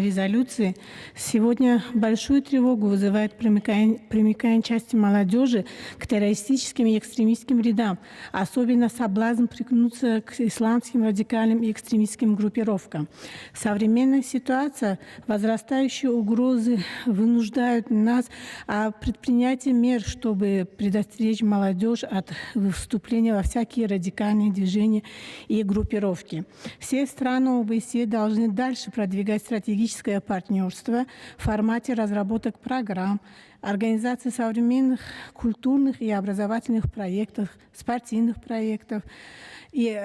резолюции. Сегодня большую тревогу вызывает примыкание части молодежи к террористическим и экстремистским рядам, особенно соблазн прикнуться к исламским радикальным и экстремистским группировкам. Современная ситуация, возрастающие угрозы вынуждают нас о предпринятии мер, чтобы предостеречь молодежь от вступления во всякие радикальные движения и группировки. Все страны ОБСЕ должны дальше продвигать стратегическое партнерство в формате разработок программ, организации современных культурных и образовательных проектов, спортивных проектов, и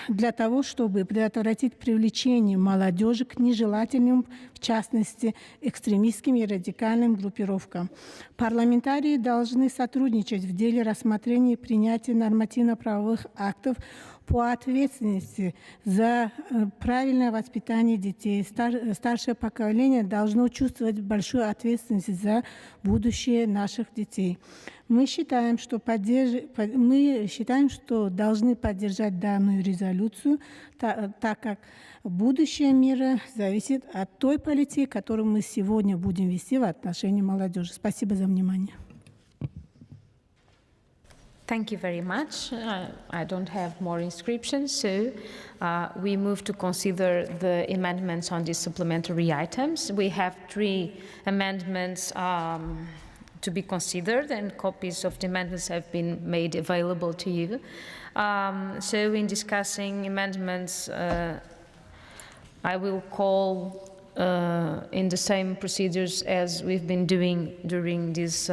для того, чтобы предотвратить привлечение молодежи к нежелательным, в частности, экстремистским и радикальным группировкам. Парламентарии должны сотрудничать в деле рассмотрения и принятия нормативно-правовых актов по ответственности за правильное воспитание детей. Старшее поколение должно чувствовать большую ответственность за будущее наших детей. Мы считаем, что должны поддержать данную резолюцию, так как будущее мира зависит от той политики, которую мы сегодня будем вести в отношении молодежи. Спасибо за внимание. Thank you very much. I don't have more inscriptions, so we move to consider the amendments on these supplementary items. We have 3 amendments to be considered, and copies of the amendments have been made available to you. So in discussing amendments, I will call in the same procedures as we've been doing during this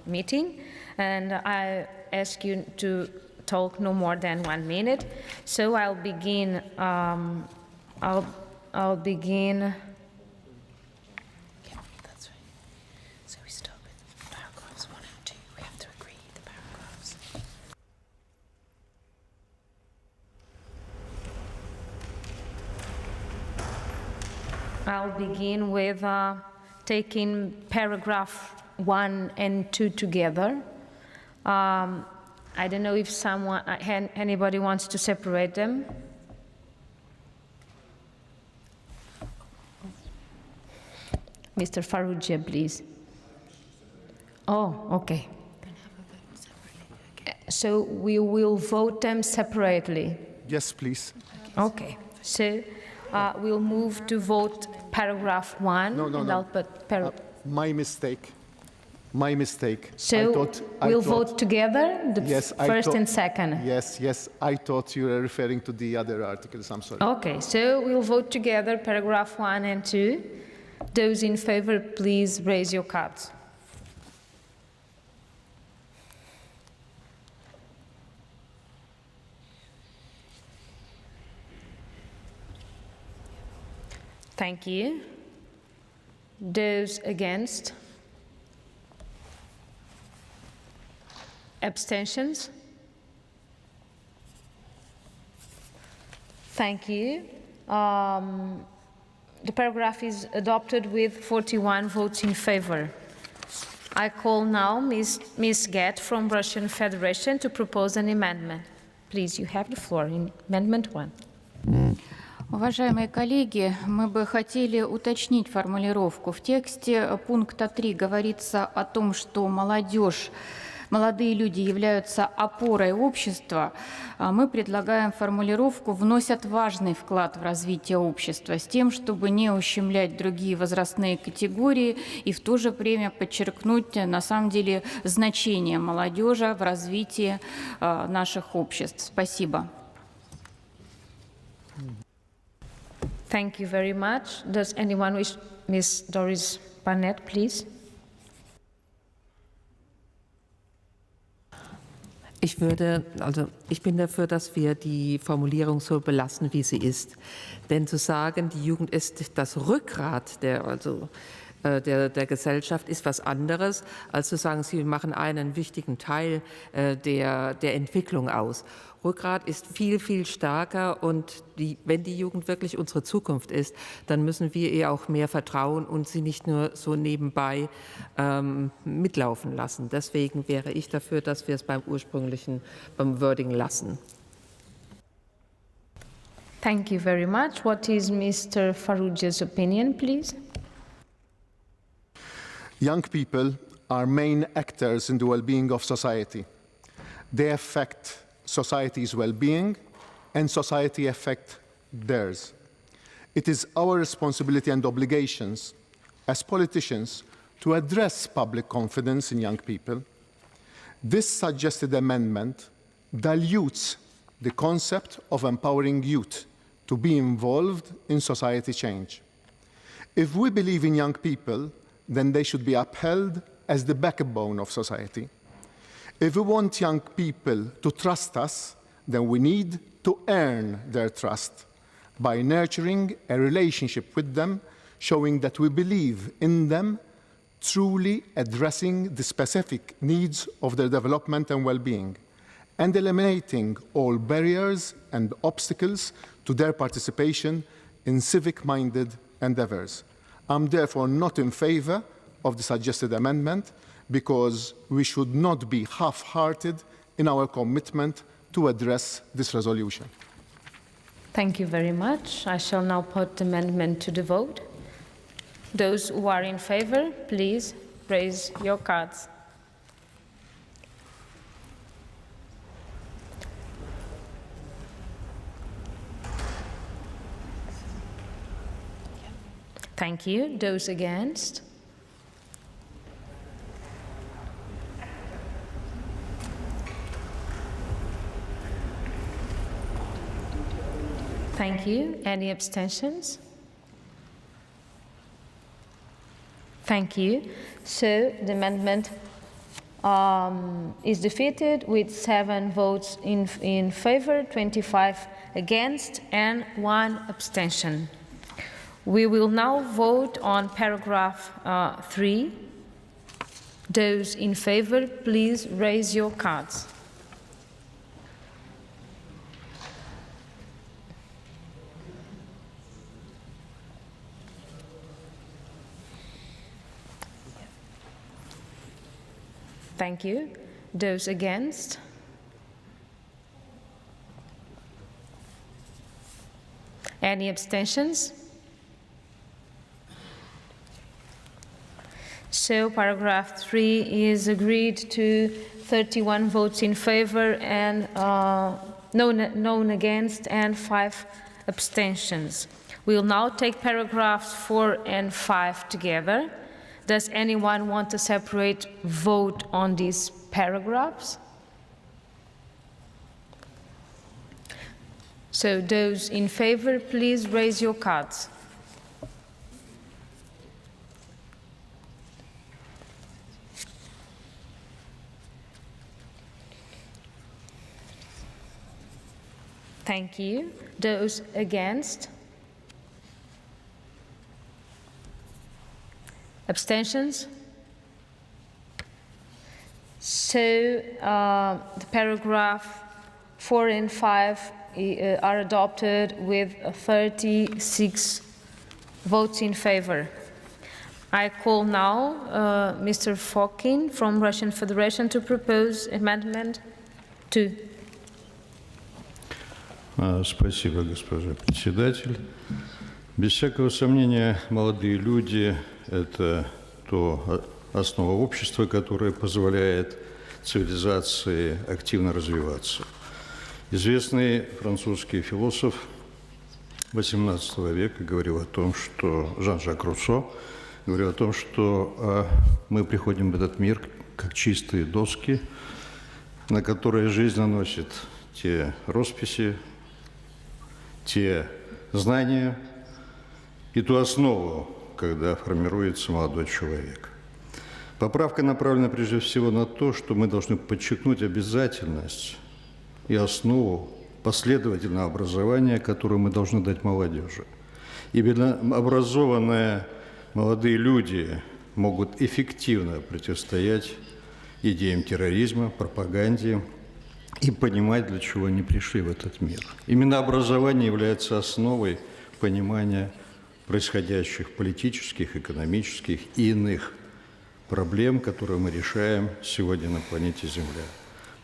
meeting, and I ask you to talk no more than 1 minute. So I'll begin. I'll begin. Yeah, that's right. So we start with paragraphs 1 and 2. We have to agree the paragraphs. I'll begin with taking paragraph 1 and 2 together. I don't know if anybody wants to separate them. Mr. Farrugia, please. Oh, okay. So we will vote them separately. Yes, please. Okay. So we'll move to vote paragraph 1. No. I'll put My mistake. My mistake. So we'll vote together, the first and second. Yes. I thought you were referring to the other articles. I'm sorry. Okay, so we'll vote together paragraph 1 and 2. Those in favor, please raise your cards. Thank you. Those against? Abstentions? Thank you. The paragraph is adopted with 41 votes in favor. I call now Ms. Gett from Russian Federation to propose an amendment. Please, you have the floor in Amendment 1. Уважаемые коллеги, мы бы хотели уточнить формулировку. В тексте пункта 3 говорится о том, что молодые люди являются опорой общества. Мы предлагаем формулировку «вносят важный вклад в развитие общества» с тем, чтобы не ущемлять другие возрастные категории и в то же время подчеркнуть на самом деле значение молодежи в развитии наших обществ. Спасибо. Thank you very much. Does anyone wish? Ms. Doris Barnett, please. Ich bin dafür, dass wir die Formulierung so belassen, wie sie ist. Denn zu sagen, die Jugend ist das Rückgrat der Gesellschaft, ist was anderes, als zu sagen, sie machen einen wichtigen Teil der Entwicklung aus. Rückgrat ist viel, viel stärker, und wenn die Jugend wirklich unsere Zukunft ist, dann müssen wir ihr auch mehr vertrauen und sie nicht nur so nebenbei mitlaufen lassen. Deswegen wäre ich dafür, dass wir es beim Wording lassen. Thank you very much. What is Mr. Farrugia's opinion, please? Young people are main actors in the well-being of society. They affect society's well-being, and society affect theirs. It is our responsibility and obligations as politicians to address public confidence in young people. This suggested amendment dilutes the concept of empowering youth to be involved in society change. If we believe in young people, then they should be upheld as the backbone of society. If we want young people to trust us, then we need to earn their trust by nurturing a relationship with them, showing that we believe in them, truly addressing the specific needs of their development and well-being, and eliminating all barriers and obstacles to their participation in civic-minded endeavors. I'm therefore not in favor of the suggested amendment, because we should not be half-hearted in our commitment to address this resolution. Thank you very much. I shall now put the amendment to the vote. Those who are in favor, please raise your cards. Thank you. Those against? Thank you. Any abstentions? Thank you. So the amendment is defeated with 7 votes in favor, 25 against, and 1 abstention. We will now vote on paragraph 3. Those in favor, please raise your cards. Thank you. Those against? Any abstentions? So paragraph 3 is agreed to, 31 votes in favor and none against, and 5 abstentions. We'll now take paragraphs 4 and 5 together. Does anyone want a separate vote on these paragraphs? So those in favor, please raise your cards. Thank you. Those against? Abstentions? So the paragraph 4 and 5 are adopted with 36 votes in favor. I call now Mr. Fokin from Russian Federation to propose Amendment 2. Спасибо, госпожа председатель. Без всякого сомнения, молодые люди – это то основа общества, которая позволяет цивилизации активно развиваться. Известный французский философ XVIII века говорил о том, что Жан-Жак Руссо говорил о том, что мы приходим в этот мир как чистые доски, на которые жизнь наносит те росписи, те знания и ту основу, когда формируется молодой человек. Поправка направлена прежде всего на то, что мы должны подчеркнуть обязательность и основу последовательного образования, которое мы должны дать молодежи. Именно образованные молодые люди могут эффективно противостоять идеям терроризма, пропаганде и понимать, для чего они пришли в этот мир. Именно образование является основой понимания происходящих политических, экономических и иных проблем, которые мы решаем сегодня на планете Земля.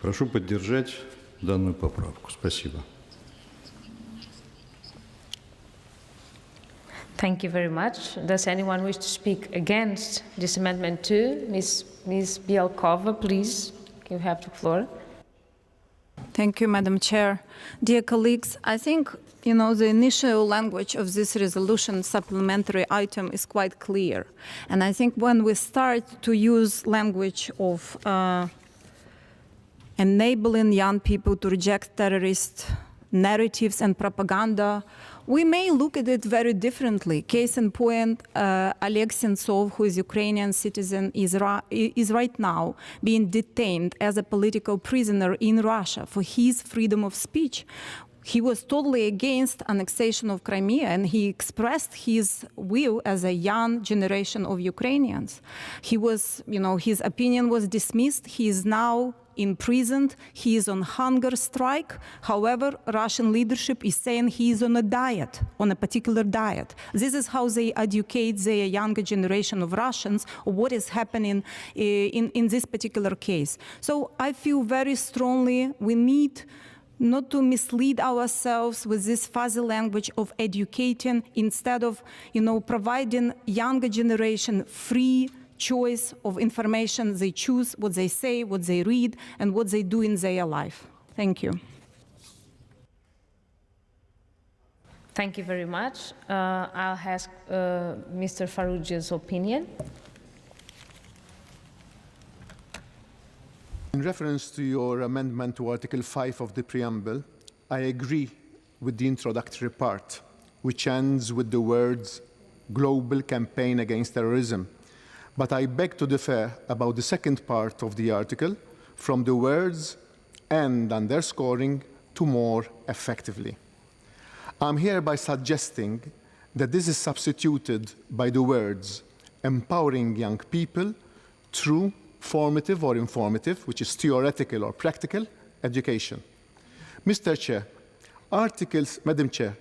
Прошу поддержать данную поправку. Спасибо. Thank you very much. Does anyone wish to speak against this Amendment 2? Ms. Bielkova, please, you have the floor. Thank you, Madam Chair. Dear colleagues, I think, the initial language of this resolution supplementary item is quite clear. And I think when we start to use language of enabling young people to reject terrorist narratives and propaganda, we may look at it very differently. Case in point, Oleg Sentsov, who is Ukrainian citizen, is right now being detained as a political prisoner in Russia for his freedom of speech. He was totally against annexation of Crimea, and he expressed his will as a young generation of Ukrainians. He was, his opinion was dismissed. He is now imprisoned. He is on hunger strike. However, Russian leadership is saying he is on a diet, on a particular diet. This is how they educate the younger generation of Russians of what is happening in this particular case. So I feel very strongly we need not to mislead ourselves with this fuzzy language of educating instead of, providing younger generation free choice of information. They choose what they say, what they read, and what they do in their life. Thank you. Thank you very much. I'll ask Mr. Farrugia's opinion. In reference to your amendment to Article 5 of the Preamble, I agree with the introductory part, which ends with the words global campaign against terrorism. But I beg to differ about the second part of the article, from the words and underscoring to more effectively. I'm hereby suggesting that this is substituted by the words empowering young people through formative or informative, which is theoretical or practical, education. Mr. Chair, Madam Chair,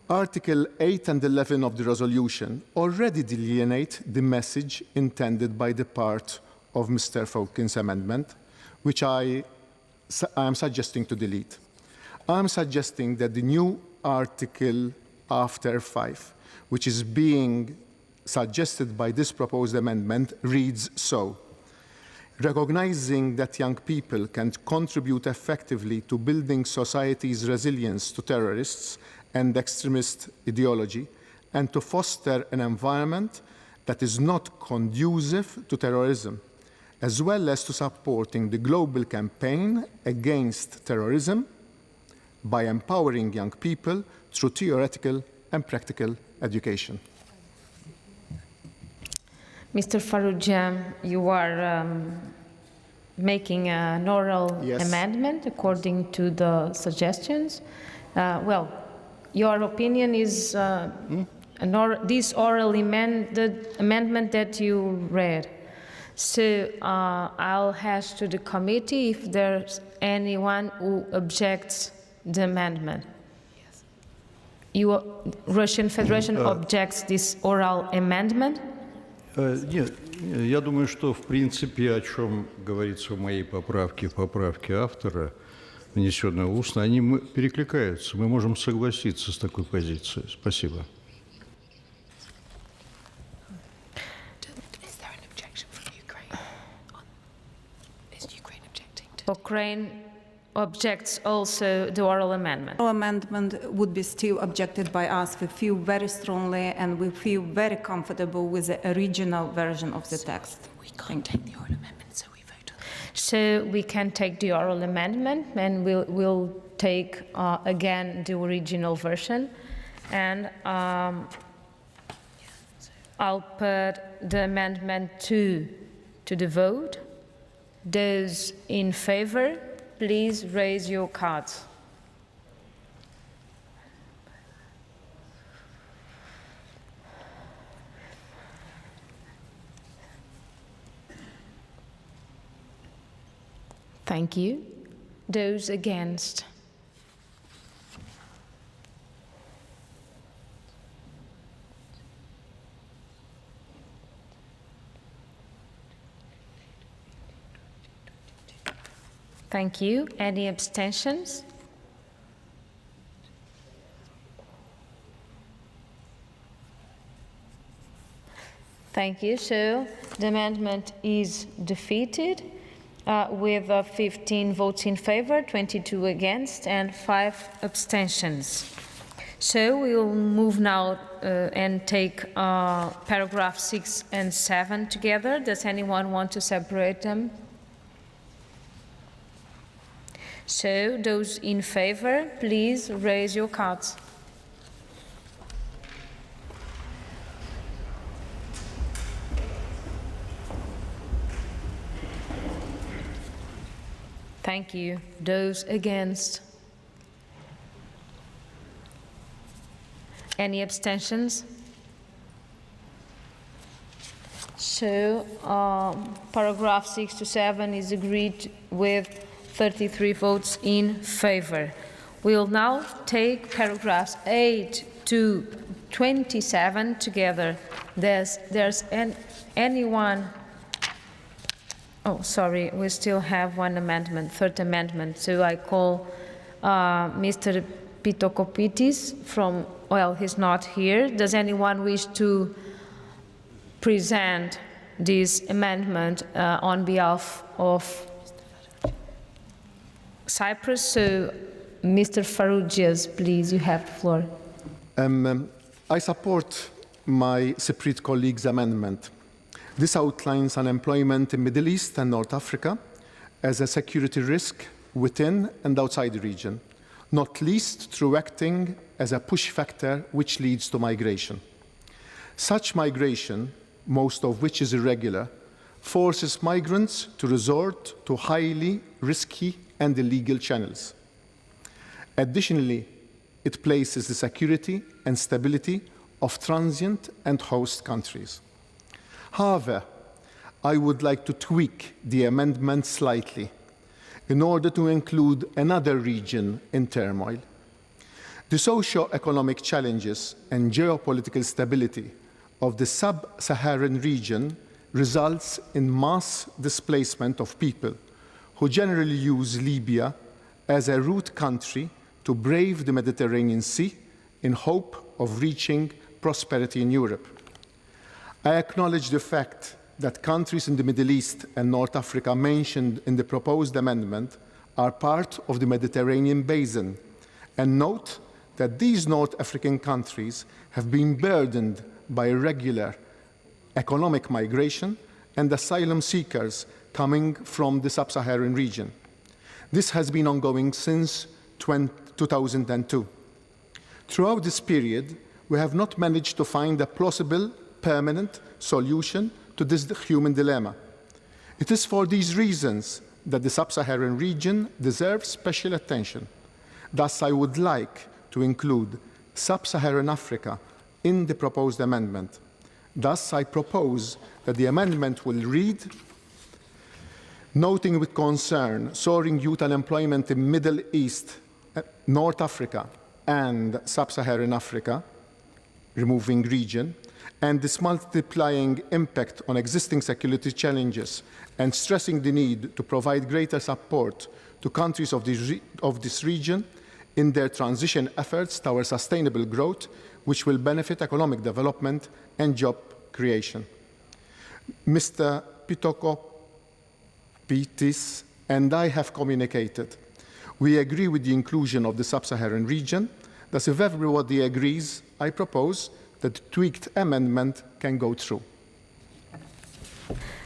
Article 8 and 11 of the resolution already delineate the message intended by the part of Mr. Falken's amendment, which I am suggesting to delete. I'm suggesting that the new article after 5, which is being suggested by this proposed amendment, reads so. Recognizing that young people can contribute effectively to building society's resilience to terrorists and extremist ideology, and to foster an environment that is not conducive to terrorism, as well as to supporting the global campaign against terrorism by empowering young people through theoretical and practical education. Mr. Farrugia, you are making an oral amendment according to the suggestions. Well, your opinion is this oral amendment that you read. So I'll ask to the committee if there's anyone who objects the amendment. Russian Federation objects this oral amendment? Нет, я думаю, что в принципе, о чем говорится в моей поправке, в поправке автора, внесенной устно, они перекликаются. Мы можем согласиться с такой позицией. Спасибо. Ukraine objects also the oral amendment. Oral amendment would be still objected by us. We feel very strongly and we feel very comfortable with the original version of the text. We can't take the oral amendment, so we vote on it. So we can take the oral amendment and we'll take again the original version. And I'll put the amendment 2 to the vote. Those in favor, please raise your cards. Thank you. Those against? Thank you. Any abstentions? Thank you. So the amendment is defeated with 15 votes in favor, 22 against, and 5 abstentions. So we will move now and take paragraph 6 and 7 together. Does anyone want to separate them? So those in favor, please raise your cards. Thank you. Those against? Any abstentions? So paragraph 6 to 7 is agreed with 33 votes in favor. We'll now take paragraphs 8 to 27 together. There's anyone? Oh, sorry, we still have one amendment, third amendment. So I call Mr. Pitokopitis from, well, he's not here. Does anyone wish to present this amendment on behalf of Cyprus? So, Mr. Farrugias, please, you have the floor. I support my Cypriot colleague's amendment. This outlines unemployment in Middle East and North Africa as a security risk within and outside the region, not least through acting as a push factor which leads to migration. Such migration, most of which is irregular, forces migrants to resort to highly risky and illegal channels. Additionally, it places the security and stability of transient and host countries. However, I would like to tweak the amendment slightly in order to include another region in turmoil. The socio-economic challenges and geopolitical stability of the sub-Saharan region results in mass displacement of people who generally use Libya as a route country to brave the Mediterranean Sea in hope of reaching prosperity in Europe. I acknowledge the fact that countries in the Middle East and North Africa mentioned in the proposed amendment are part of the Mediterranean basin, and note that these North African countries have been burdened by irregular economic migration and asylum seekers coming from the sub-Saharan region. This has been ongoing since 2002. Throughout this period, we have not managed to find a plausible, permanent solution to this human dilemma. It is for these reasons that the sub-Saharan region deserves special attention. Thus, I would like to include sub-Saharan Africa in the proposed amendment. Thus, I propose that the amendment will read, noting with concern soaring youth unemployment in Middle East, North Africa, and sub-Saharan Africa, removing region, and this multiplying impact on existing security challenges, and stressing the need to provide greater support to countries of this region in their transition efforts towards sustainable growth, which will benefit economic development and job creation. Mr. Pitokopoulos and I have communicated. We agree with the inclusion of the sub-Saharan region. Thus, if everybody agrees, I propose that the tweaked amendment can go through.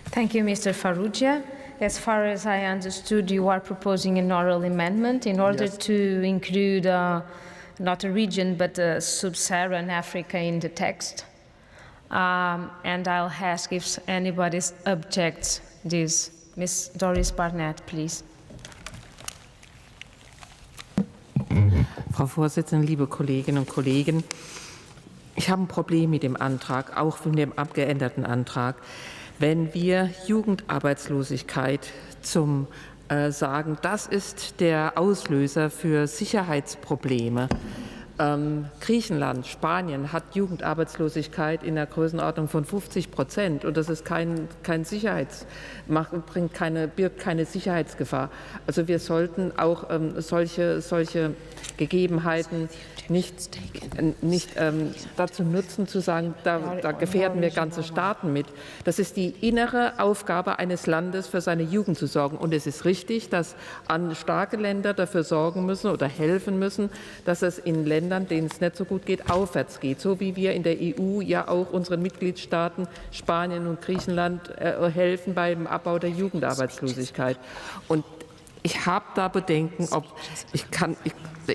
Thank you, Mr. Farrugia. As far as I understood, you are proposing an oral amendment in order to include not a region, but sub-Saharan Africa in the text. And I'll ask if anybody objects this. Ms. Doris Barnett, please. Frau Vorsitzende, liebe Kolleginnen und Kollegen, ich habe ein Problem mit dem Antrag, auch mit dem abgeänderten Antrag. Wenn wir Jugendarbeitslosigkeit sagen, das ist der Auslöser für Sicherheitsprobleme. Griechenland, Spanien hat Jugendarbeitslosigkeit in der Größenordnung von 50% und das ist birgt keine Sicherheitsgefahr. Also wir sollten auch solche Gegebenheiten nicht dazu nutzen, zu sagen, da gefährden wir ganze Staaten mit. Das ist die innere Aufgabe eines Landes, für seine Jugend zu sorgen. Und es ist richtig, dass starke Länder dafür sorgen müssen oder helfen müssen, dass es in Ländern, denen es nicht so gut geht, aufwärts geht. So wie wir in der EU ja auch unseren Mitgliedstaaten Spanien und Griechenland helfen beim Abbau der Jugendarbeitslosigkeit. Und ich habe da Bedenken,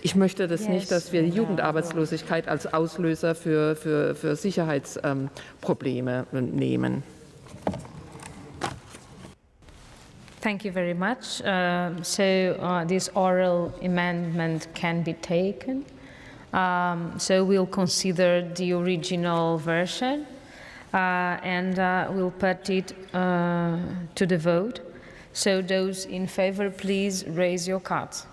ich möchte das nicht, dass wir Jugendarbeitslosigkeit als Auslöser für Sicherheitsprobleme nehmen. Thank you very much. This oral amendment can be taken. So we'll consider the original version and we'll put it to the vote. So those in favor, please raise your cards.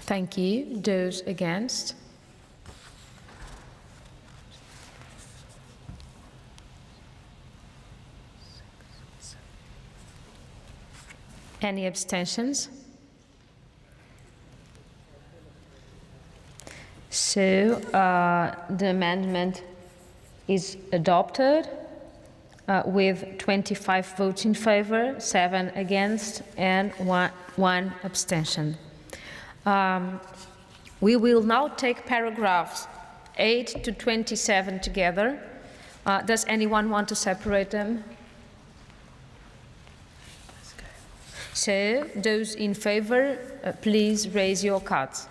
Thank you. Those against? Any abstentions? So the amendment is adopted with 25 votes in favor, 7 against, and one abstention. We will now take paragraphs 8 to 27 together. Does anyone want to separate them? So, those in favor, please raise your cards.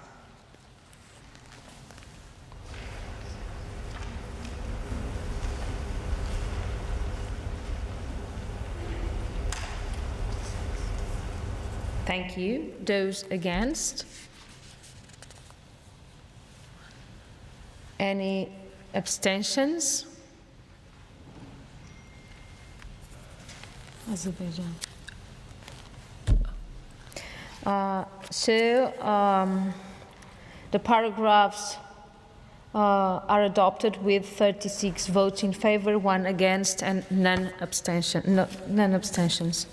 Thank you. Those against? Any abstentions? Azerbaijan. The paragraphs are adopted with 36 votes in favor, 1 against, and none abstentions.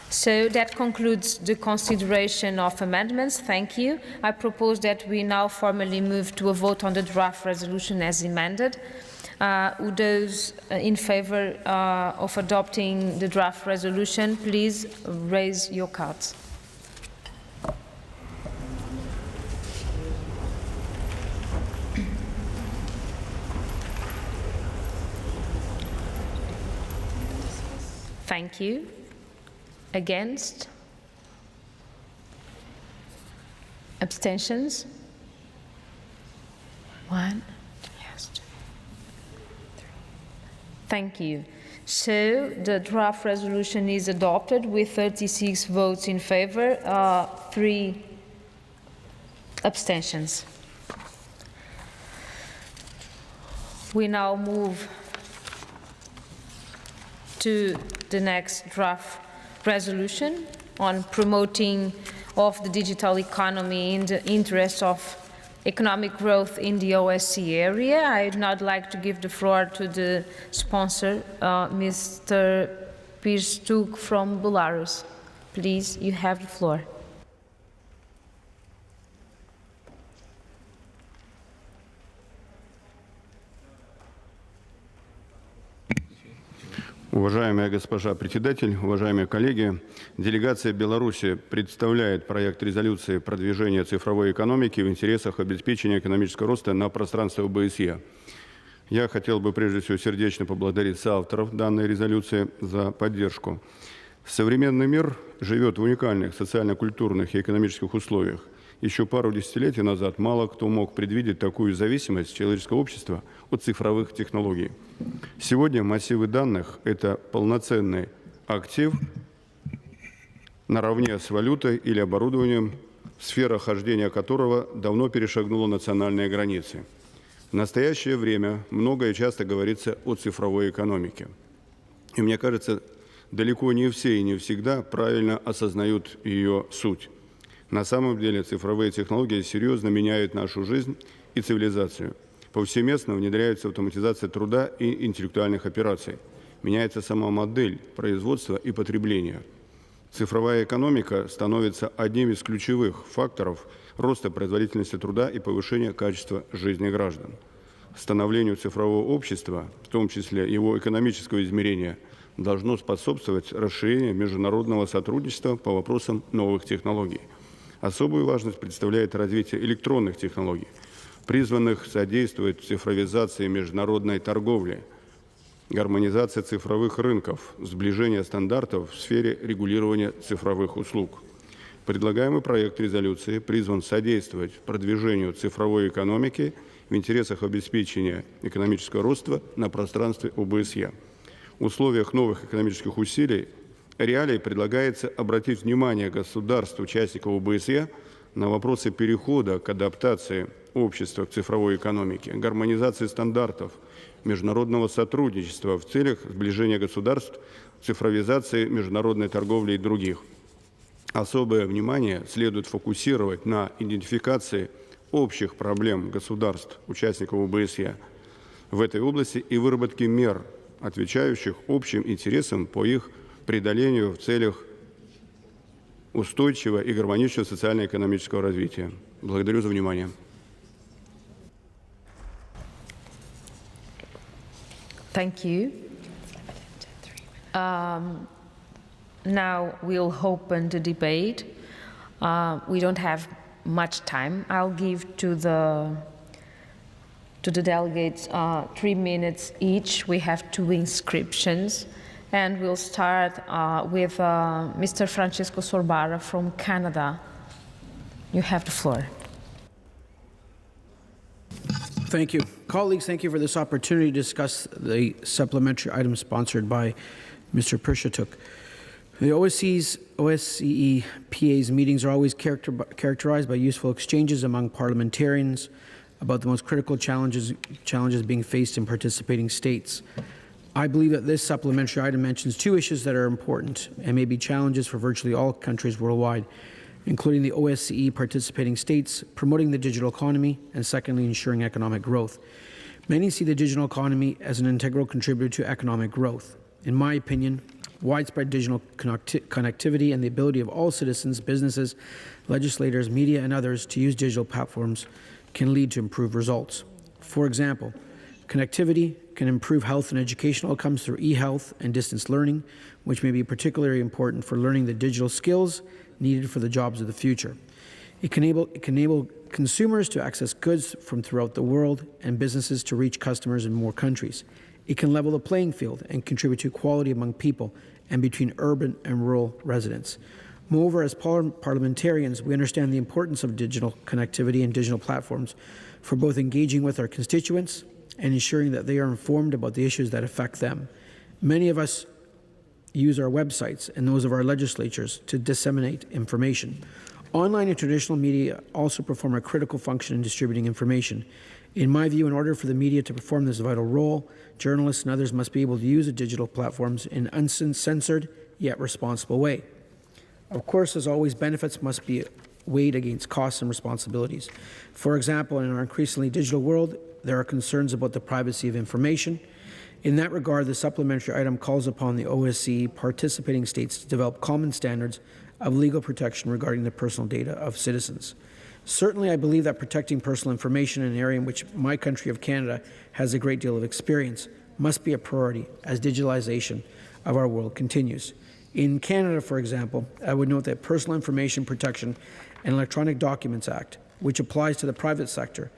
So that concludes the consideration of amendments. Thank you. I propose that we now formally move to a vote on the draft resolution as amended. Those in favor of adopting the draft resolution, please raise your cards. Thank you. Against? Abstentions? 1? Yes. 2, 3. Thank you. So the draft resolution is adopted with 36 votes in favor, 3 abstentions. We now move to the next draft resolution on promoting of the digital economy in the interest of economic growth in the OSCE area. I'd now like to give the floor to the sponsor, Mr. Pirstuk from Belarus. Please, you have the floor. Уважаемая госпожа председатель, уважаемые коллеги, делегация Беларуси представляет проект резолюции продвижения цифровой экономики в интересах обеспечения экономического роста на пространстве ОБСЕ. Я хотел бы прежде всего сердечно поблагодарить соавторов данной резолюции за поддержку. Современный мир живет в уникальных социально-культурных и экономических условиях. Еще пару десятилетий назад мало кто мог предвидеть такую зависимость человеческого общества от цифровых технологий. Сегодня массивы данных – это полноценный актив наравне с валютой или оборудованием, сфера хождения которого давно перешагнула национальные границы. В настоящее время много и часто говорится о цифровой экономике. И мне кажется, далеко не все и не всегда правильно осознают ее суть. На самом деле цифровые технологии серьезно меняют нашу жизнь и цивилизацию. Повсеместно внедряется автоматизация труда и интеллектуальных операций. Меняется сама модель производства и потребления. Цифровая экономика становится одним из ключевых факторов роста производительности труда и повышения качества жизни граждан. Становлению цифрового общества, в том числе его экономического измерения, должно способствовать расширению международного сотрудничества по вопросам новых технологий. Особую важность представляет развитие электронных технологий, призванных содействовать цифровизации международной торговли, гармонизации цифровых рынков, сближение стандартов в сфере регулирования цифровых услуг. Предлагаемый проект резолюции призван содействовать продвижению цифровой экономики в интересах обеспечения экономического роста на пространстве ОБСЕ. В условиях новых экономических усилий реалий предлагается обратить внимание государств, участников ОБСЕ, на вопросы перехода к адаптации общества к цифровой экономике, гармонизации стандартов, международного сотрудничества в целях сближения государств, цифровизации международной торговли и других. Особое внимание следует фокусировать на идентификации общих проблем государств, участников ОБСЕ в этой области и выработке мер, отвечающих общим интересам по их преодолению в целях устойчивого и гармоничного социально-экономического развития. Благодарю за внимание. Thank you. Now we'll open the debate. We don't have much time. I'll give to the delegates 3 minutes each. We have 2 inscriptions. And we'll start with Mr. Francisco Sorbara from Canada. You have the floor. Thank you. Colleagues, thank you for this opportunity to discuss the supplementary item sponsored by Mr. Pershatuk. The OSCE PA's meetings are always characterized by useful exchanges among parliamentarians about the most critical challenges being faced in participating states. I believe that this supplementary item mentions 2 issues that are important and may be challenges for virtually all countries worldwide, including the OSCE participating states, promoting the digital economy, and secondly, ensuring economic growth. Many see the digital economy as an integral contributor to economic growth. In my opinion, widespread digital connectivity and the ability of all citizens, businesses, legislators, media, and others to use digital platforms can lead to improved results. For example, connectivity can improve health and educational outcomes through e-health and distance learning, which may be particularly important for learning the digital skills needed for the jobs of the future. It can enable consumers to access goods from throughout the world and businesses to reach customers in more countries. It can level the playing field and contribute to equality among people and between urban and rural residents. Moreover, as parliamentarians, we understand the importance of digital connectivity and digital platforms for both engaging with our constituents and ensuring that they are informed about the issues that affect them. Many of us use our websites and those of our legislatures to disseminate information. Online and traditional media also perform a critical function in distributing information. In my view, in order for the media to perform this vital role, journalists and others must be able to use the digital platforms in an uncensored yet responsible way. Of course, as always, benefits must be weighed against costs and responsibilities. For example, in our increasingly digital world, there are concerns about the privacy of information. In that regard, the supplementary item calls upon the OSCE participating states to develop common standards of legal protection regarding the personal data of citizens. Certainly, I believe that protecting personal information in an area in which my country of Canada has a great deal of experience must be a priority as digitalization of our world continues. In Canada, for example, I would note that Personal Information Protection and Electronic Documents Act, which applies to the private sector,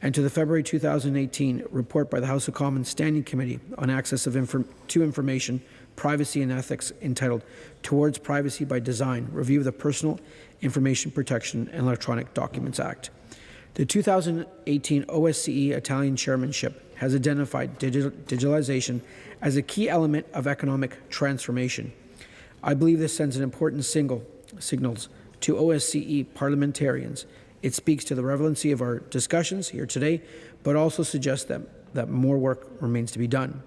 and to the February 2018 report by the House of Commons Standing Committee on Access to Information, Privacy and Ethics entitled Towards Privacy by Design, Review of the Personal Information Protection and Electronic Documents Act. The 2018 OSCE Italian chairmanship has identified digitalization as a key element of economic transformation. I believe this sends an important signals to OSCE parliamentarians. It speaks to the relevancy of our discussions here today, but also suggests that more work remains to be done.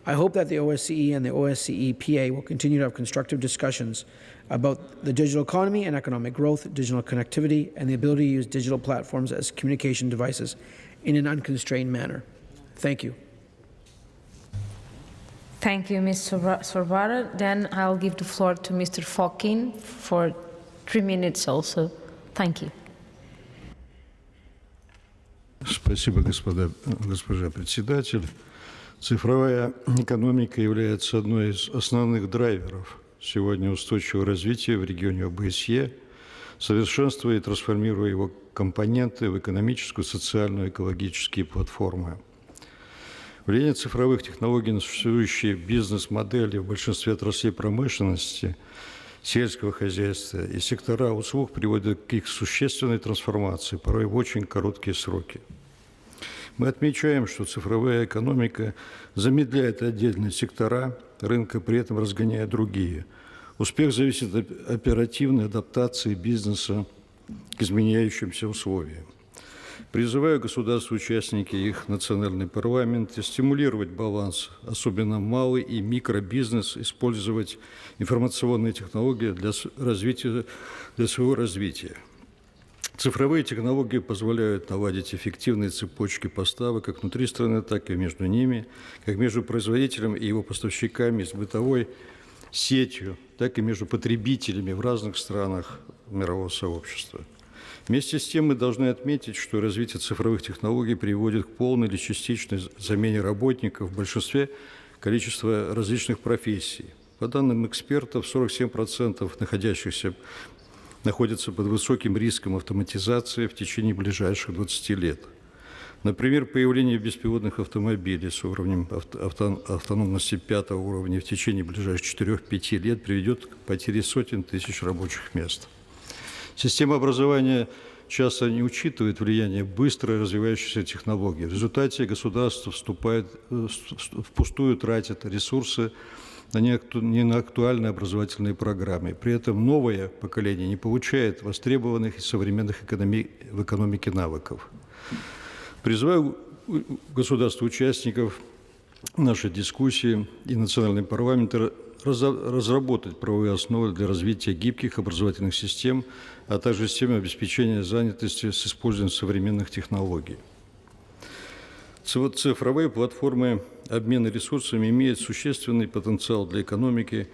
I hope that the OSCE and the OSCE PA will continue to have constructive discussions about the digital economy and economic growth, digital connectivity, and the ability to use digital platforms as communication devices in an unconstrained manner. Thank you. Thank you, Ms. Sorbara. Then I'll give the floor to Mr. Fokkin for 3 minutes also. Thank you. Спасибо, госпожа председатель. Цифровая экономика является одной из основных драйверов сегодня устойчивого развития в регионе ОБСЕ, совершенствуя и трансформируя его компоненты в экономическую, социальную, экологические платформы. Влияние цифровых технологий на существующие бизнес-модели в большинстве отраслей промышленности, сельского хозяйства и сектора услуг приводит к их существенной трансформации, порой в очень короткие сроки. Мы отмечаем, что цифровая экономика замедляет отдельные сектора рынка, при этом разгоняя другие. Успех зависит от оперативной адаптации бизнеса к изменяющимся условиям. Призываю государства-участники и их национальные парламенты стимулировать баланс, особенно малый и микробизнес, использовать информационные технологии для своего развития. Цифровые технологии позволяют наладить эффективные цепочки поставок как внутри страны, так и между ними, как между производителем и его поставщиками с бытовой сетью, так и между потребителями в разных странах мирового сообщества. Вместе с тем мы должны отметить, что развитие цифровых технологий приводит к полной или частичной замене работников в большинстве количества различных профессий. По данным экспертов, 47% находятся под высоким риском автоматизации в течение ближайших 20 лет. Например, появление беспилотных автомобилей с уровнем автономности 5 уровня в течение ближайших 4-5 лет приведет к потере сотен тысяч рабочих мест. Система образования часто не учитывает влияние быстро развивающихся технологий. В результате государство впустую тратит ресурсы не на актуальные образовательные программы. При этом новое поколение не получает востребованных и современных в экономике навыков. Призываю государств-участников нашей дискуссии и национальные парламенты разработать правовые основы для развития гибких образовательных систем, а также системы обеспечения занятости с использованием современных технологий. Цифровые платформы обмена ресурсами имеют существенный потенциал для экономики,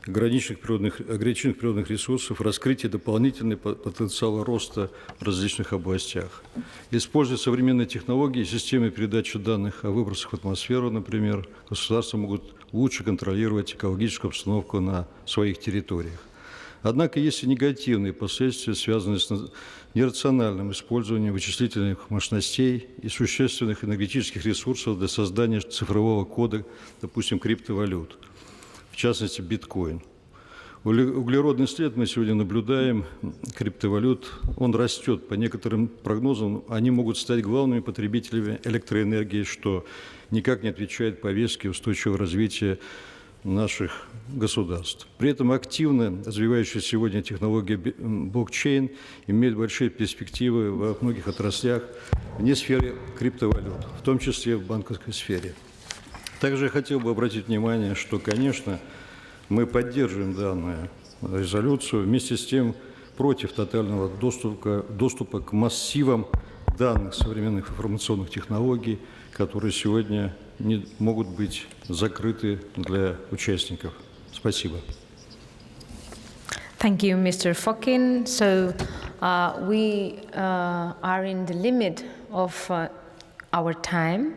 ограниченных природных ресурсов, раскрытия дополнительного потенциала роста в различных областях. Используя современные технологии и системы передачи данных о выбросах в атмосферу, например, государства могут лучше контролировать экологическую обстановку на своих территориях. Однако есть и негативные последствия, связанные с нерациональным использованием вычислительных мощностей и существенных энергетических ресурсов для создания цифрового кода, допустим, криптовалют, в частности, биткоин. Углеродный след мы сегодня наблюдаем, криптовалют, он растет. По некоторым прогнозам, они могут стать главными потребителями электроэнергии, что никак не отвечает повестке устойчивого развития наших государств. При этом активно развивающаяся сегодня технология блокчейн имеет большие перспективы во многих отраслях вне сферы криптовалют, в том числе в банковской сфере. Также я хотел бы обратить внимание, что, конечно, мы поддерживаем данную резолюцию, вместе с тем против тотального доступа к массивам данных современных информационных технологий, которые сегодня не могут быть закрыты для участников. Спасибо. Thank you, Mr. Fokin. So we are in the limit of our time.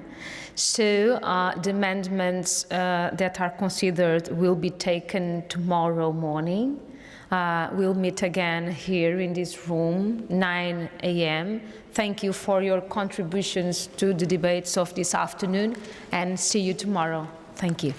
So the amendments that are considered will be taken tomorrow morning. We'll meet again here in this room, 9 a.m. Thank you for your contributions to the debates of this afternoon, and see you tomorrow. Thank you.